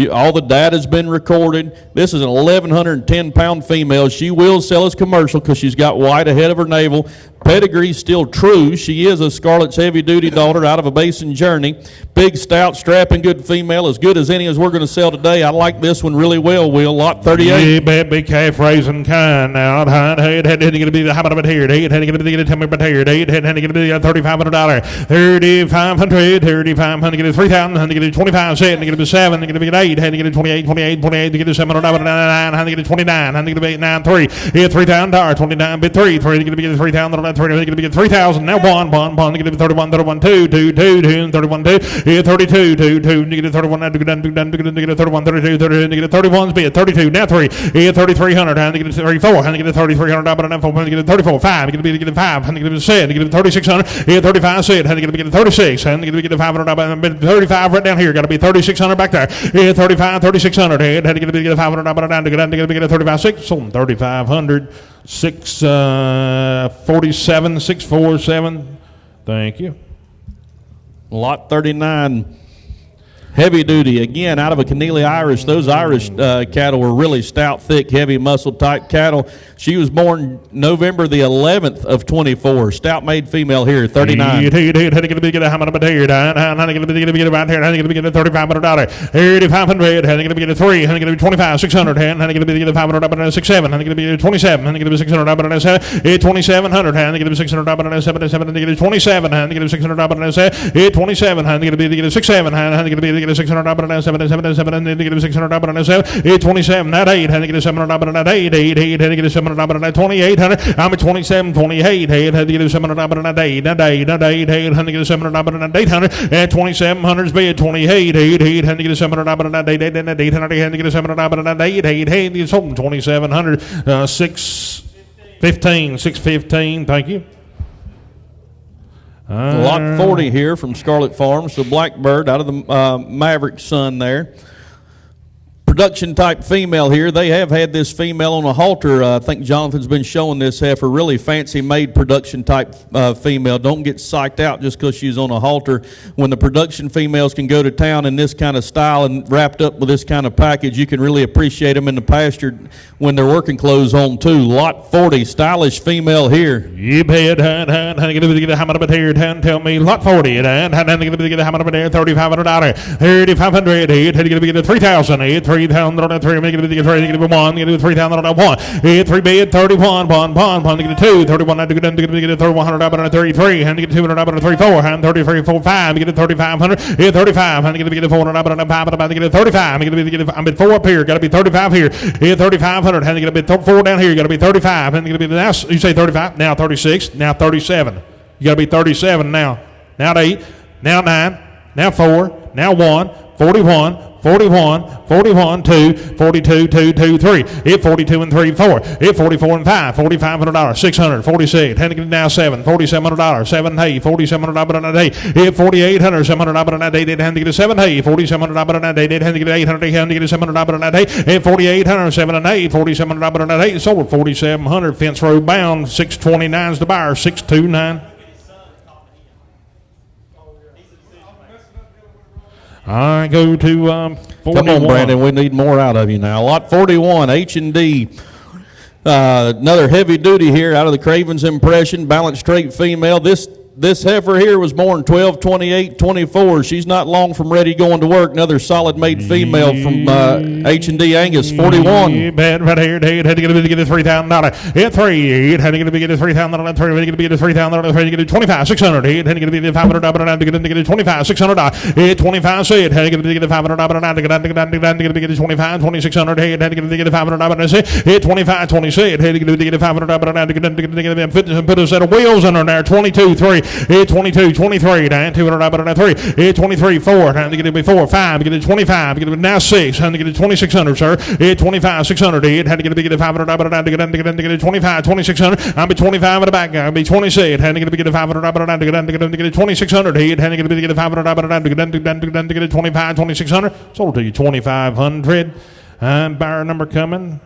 All the data's been recorded. This is an 1,110-pound female. She will sell as commercial because she's got white ahead of her navel. Pedigree's still true. She is a Scarlett's heavy-duty daughter out of a Basin Journey. Big, stout, strapping, good female, as good as any as we're going to sell today. I like this one really well, Will. Lot 38. Yeah, big calf raising kind now. Had to get a big, how about here? Had to get a big, tell me about here. Had to get a big $3,500. 3,500. Get a 3,000. Had to get a 25 cent. Get a 7. Get a big 8, had to get a 28, 28, 28, to get a $799, had to get a 29, had to get a 893, hit $3,000, 29, bid 3, 3 to get a 3,000, 3 to get 3,000, now 1, to get a 31, 31, 2, 2, 2, 2, 31, 2, hit 32, 2, 2, to get a 31, to get a 31, 32, 32, to get a 31's bid, 32, now 3, hit 3,300, had to get a 34, had to get a 3,300, 4, had to get a 34, 5, had to get a 5, had to get a 7, to get a 3,600, hit 35, said, had to get a 36, had to get a 500, 35 right down here, got to be 3,600 back there, hit 35, 3,600, had to get a 500, down to get a 35, 6, sold 3,500, 647, 647. Thank you. Lot 39, heavy duty. Again, out of a Keneally Irish. Those Irish cattle were really stout, thick, heavy muscle type cattle. She was born November the 11th of 24. Stout made female here, 39. Had to get a how much here? Had to get about here. Had to get a $3,500. 3,500. Had to get a 3. Had to get a 25. 600. Had to get a 500. 6, 7. Had to get a 27. Had to get a 600. 2,700. Had to get a 600. 7. Had to get a 27. Had to get a 600. 27. Had to get a 6, 7. Had to get a 600. 7. Had to get a 600. 27. That 8. Had to get a 700. 8. Had to get a 700. 2,800. I'm at 27, 28. Had to get a 700 a day. Had to get a 700 800. And 2,700's bid. 28. Had to get a 700 a day. 800. Had to get a 700 a day. 8. Had to get 2,700. 615. 615. Thank you. Lot 40 here from Scarlet Farms. So Blackbird out of the Maverick Son there. Production type female here. They have had this female on a halter. I think Jonathan's been showing this heifer. Really fancy made production type female. Don't get psyched out just because she's on a halter. When the production females can go to town in this kind of style and wrapped up with this kind of package, you can really appreciate them in the pasture when they're working clothes on too. Lot 40, stylish female here. You bet. How to get how much here? Tell me. Lot 40. How to get how much here? $3,500. 3,500. How to get 3,000. 3,000 make it a 1, get a 3,000 on 1, 3 bid 31, 1, to get a 2, 31, to get a 3,100 on a 33, and to get 200 on a 34, and 33, 4, 5, get a 3,500, 35, and get a 400 on a 5, about to get a 35, I'm at 4 up here, got to be 35 here, 3,500, and get a bit 4 down here, got to be 35, and get a bit now, you say 35, now 36, now 37, you got to be 37 now 8, now 9, now 4, now 1, 41, 41, 41, 2, 42, 2, 2, 3. Hit 42 and 3, 4. Hit 44 and 5, $4,500, 600, 46. Had to get it now 7, $4,700, 7 hay, $4,700 a day. Hit 4,800, $700 a day. Did have to get a 7 hay, $4,700 a day. Did have to get 800, had to get a $700 a day. Hit 4,800, 7 and 8, $4,700 a day. Sold 4,700, fence road bound, 629's the buyer, 629. I go to 41. Come on, Brandon. We need more out of you now. Lot 41, H&D. Another heavy duty here out of the Craven's Impression. Balanced straight female. This heifer here was born 12/28/24. She's not long from ready going to work. Another solid made female from H&D Angus, 41. Bad right here. Had to get a $3,000. Hit 3. Had to get a $3,000. 3. Had to get a $3,000. 3. Get a 25, 600. Had to get a $500. Had to get a 25, 600. Hit 25. Said had to get a $500. Had to get a 25, 2600. Had to get a $500. Hit 25, 20. Said had to get a $500. Had to get put a set of wheels under there. 22, 3. Hit 22, 23, down 200, 3. Hit 23, 4. Time to get it before 5. Get it 25. Get it now 6. Time to get it 2,600, sir. Hit 25, 600. Hit had to get it 500, to get it 25, 2,600. I'm at 25 at the back guy. I'll be 26. Had to get it 500, to get it 2,600. Hit had to get it 500, to get it 25, 2,600. Sold to you 2,500. Buyer number coming.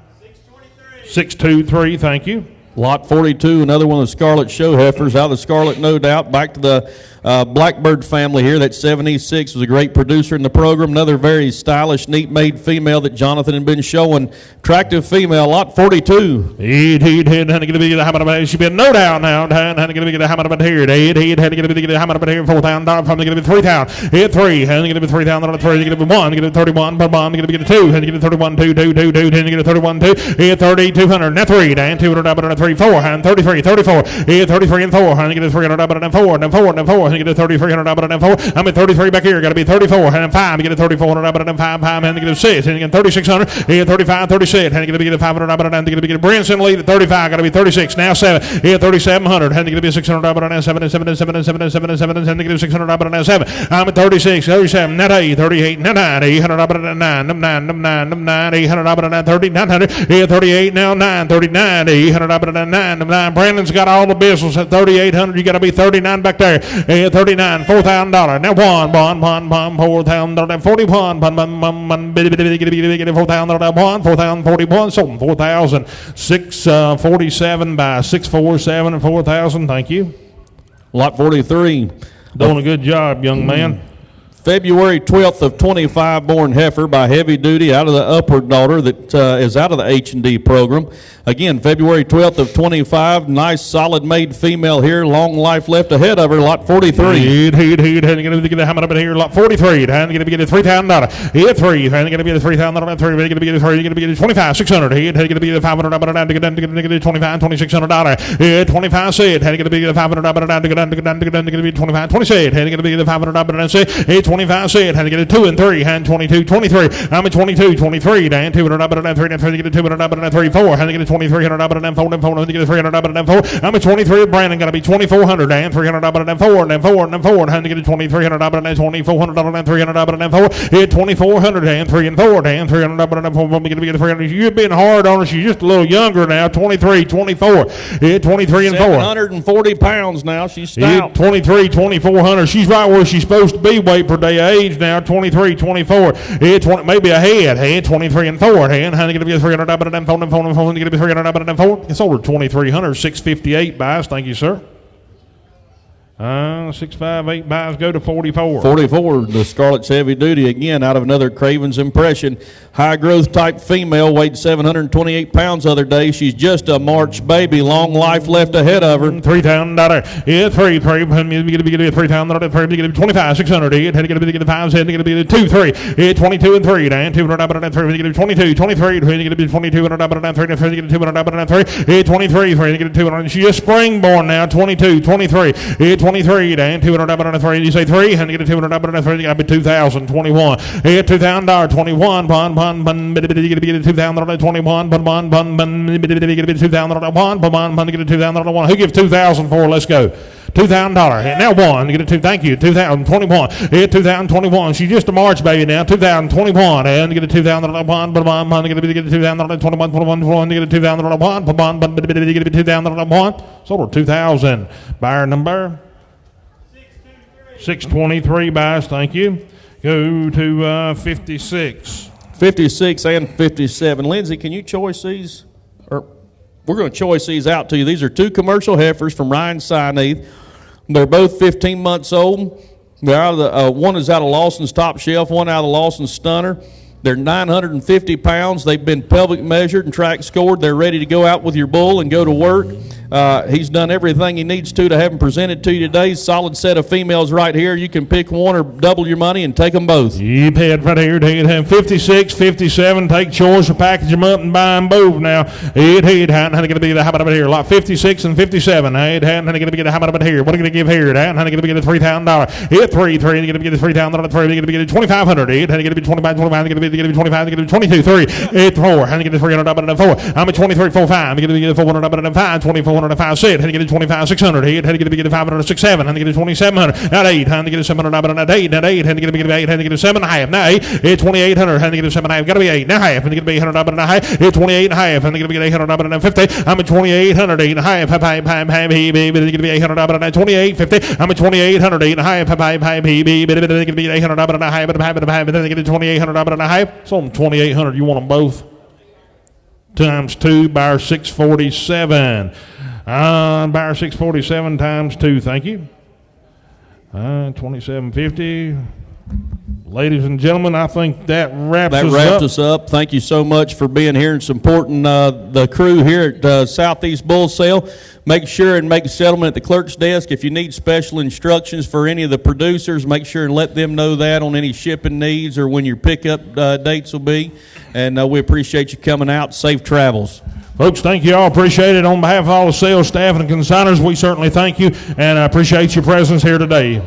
623. Thank you. Lot 42, another one of the Scarlet show heifers, out of the Scarlet, no doubt. Back to the Blackbird family here. That 76 was a great producer in the program. Another very stylish, neat-made female that Jonathan had been showing. Attractive female, Lot 42. Had to get a how much she been no doubt now. Had to get a how much here. Had to get a how much here. $4,000 from to get it 3,000. Hit 3. Had to get it 3,000 on 3. Get it 1. Get it 31. Bomb. Get it 2. Had to get it 31. 2. Had to get it 31. 2. Hit 30. 200. Now 3. Down 200 on 3. 4, hand 33, 34, 33 and 4, hand get a 300 and 4, and 4, and 4, hand get a 3,300 and 4. I'm at 33 back here, got to be 34, hand 5, get a 3,400 and 5, hand get a 6, hand get 3,600, 35, 36, hand get a 500 and get a Branson lead at 35, got to be 36, now 7, 3,700, hand get a 600 and 7, 7, 7, 7, 7, 7, hand get a 600 and 7. I'm at 36, 37, not 8, 38, not 9, 800 and 9, 9, 800 and 30, 900, 38, now 9, 39, 800 and 9. Brandon's got all the business at 3,800. You got to be 39 back there. 39, $4,000. Now 1, 4,000, 41, 4,041, sold 4,000, 647 by 647 and 4,000. Thank you. Lot 43. Doing a good job, young man. February 12th of 25 born heifer by heavy duty out of the upward daughter that is out of the H&D program. Again, February 12th of 25, nice solid made female here, long life left ahead of her, lot 43. Head, going to get a hammer up in here, lot 43, and going to get a $3,000. Head 3, and going to get a $3,000, 3, going to get a 3, going to get a 25, 600. Head, going to be a $500, down to get a 25, $2,600. Head 25 said, head going to be a $500, down to get a 25, 20 said, head going to be a $500, down say, head 25 said, had to get a 2 and 3, hand 22, 23. I'm at 22, 23, down 200 up and 3, and 3 to get a 200 up and 3, 4. Had to get a 2,300 up and 4, and 4, and to get a 300 up and 4. I'm at 23, Brandon got to be 2,400, down 300 up and 4, and 4, and 4. Had to get a 2,300 up and 2,400 up and 300 up and 4. Hit 2,400, down 3 and 4, down 300 up and 4. Going to get a 300. You've been hard on her. She's just a little younger now. 23, 24. Hit 23 and 4. 740 pounds now. She's stout. Hit 23, 2,400. She's right where she's supposed to be. Weight per day age now. 23, 24. Hit 20, maybe a head. Hit 23 and 4. Hand going to get a 300 up and 4, and 4, and 4. Get a 300 up and 4. It's over 2,300. 658 buys. Thank you, sir. 658 buys go to 44. 44, the Scarlet's heavy duty again out of another Craven's Impression. High growth type female, weighed 728 pounds the other day. She's just a March baby, long life left ahead of her. $3,000. Yeah, 3, 3. Get a $3,000. 3, get a 25, 600. It had to get a 5, head to get a 2, 3. Yeah, 22 and 3. Down 200 up and 3. Get a 22, 23. Get a 2200 up and 3. Get a 200 up and 3. Yeah, 23, 3. Get a 200. She's just springborn now. 22, 23. Yeah, 23, down 200 up and 3. You say 3, and get a 200 up and 3. You got to be 2,000, 21. Yeah, $2,000, 21. Get a 2,000, 21. Get a 2,000, get a 2,000. Who gives 2,000 for? Let's go. $2,000. Now 1. Get a 2. Thank you. 2021. Hit 2021. She's just a March baby now. 2021. And get a 2001. Get a 2021. 21. Get a 2001. Get a 2001. Sold her 2,000. Buyer number 623 buys. Thank you. Go to 56. 56 and 57. Lindsay, can you choice these? Or we're going to choice these out to you. These are two commercial heifers from Ryan Sineath. They're both 15 months old. They're out of the, one is out of Lawson's Top Shelf, one out of Lawson's Stunner. They're 950 pounds. They've been pelvic measured and track scored. They're ready to go out with your bull and go to work. He's done everything he needs to have them presented to you today. Solid set of females right here. You can pick one or double your money and take them both. You head right here. Take it home. 56, 57. Take choice or package them up and buy them both now. Head, how going to be the how about here? Lot 56 and 57. Head, how going to get a how about here? What are going to give here? How going to get a $3,000? Hit 3, 3. You're going to get a $3,000. 3. You're going to get a $2,500. Head, how going to be 25, 25. You're going to be 25. You're going to be 22. 3. Hit 4. How going to get a $300 4. I'm at 23, 4, 5. You're going to get a $400 5. 2400 5. 6. Had to get a 25, 600. Had to get a 500, 6, 7. Had to get a 2700. Not 8. Had to get a 700. Not 8. Not 8. Had to get a 8. Had to get a 7.5. Now 8. It's 2,800. Had to get a 7.5. Got to be 8. Now half. Had to get a 800. Not 8. It's 28 and a half. Had to get a 800. Not 50. I'm at 2,800. 8 and a half. Get to be 800. Not 28, 50. I'm at 2,800. 8 and a half. Get to be 800. Not a half. Then get to 2,800. Not a half. So 2,800. You want them both? Times 2 by 647. Buyer 647 times 2. Thank you. 2750. Ladies and gentlemen, I think that wraps us up. Thank you so much for being here and supporting the crew here at Southeast Bull Sale. Make sure and make a settlement at the clerk's desk. If you need special instructions for any of the producers, make sure and let them know that on any shipping needs or when your pickup dates will be. And we appreciate you coming out. Safe travels. Folks, thank you all. Appreciate it. On behalf of all the sales staff and the consigners, we certainly thank you and appreciate your presence here today.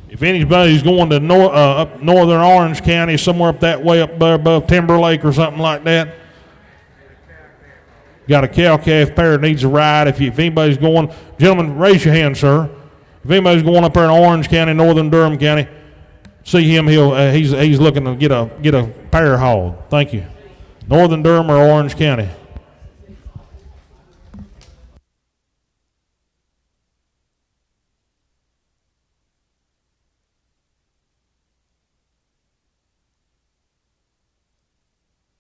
If anybody's going to up northern Orange County, somewhere up that way up there above Timberlake or something like that, got a cow-calf pair that needs a ride. If anybody's going, gentlemen, raise your hand, sir. If anybody's going up there in Orange County, northern Durham County, see him. He's looking to get a pair hauled. Thank you. Northern Durham or Orange County.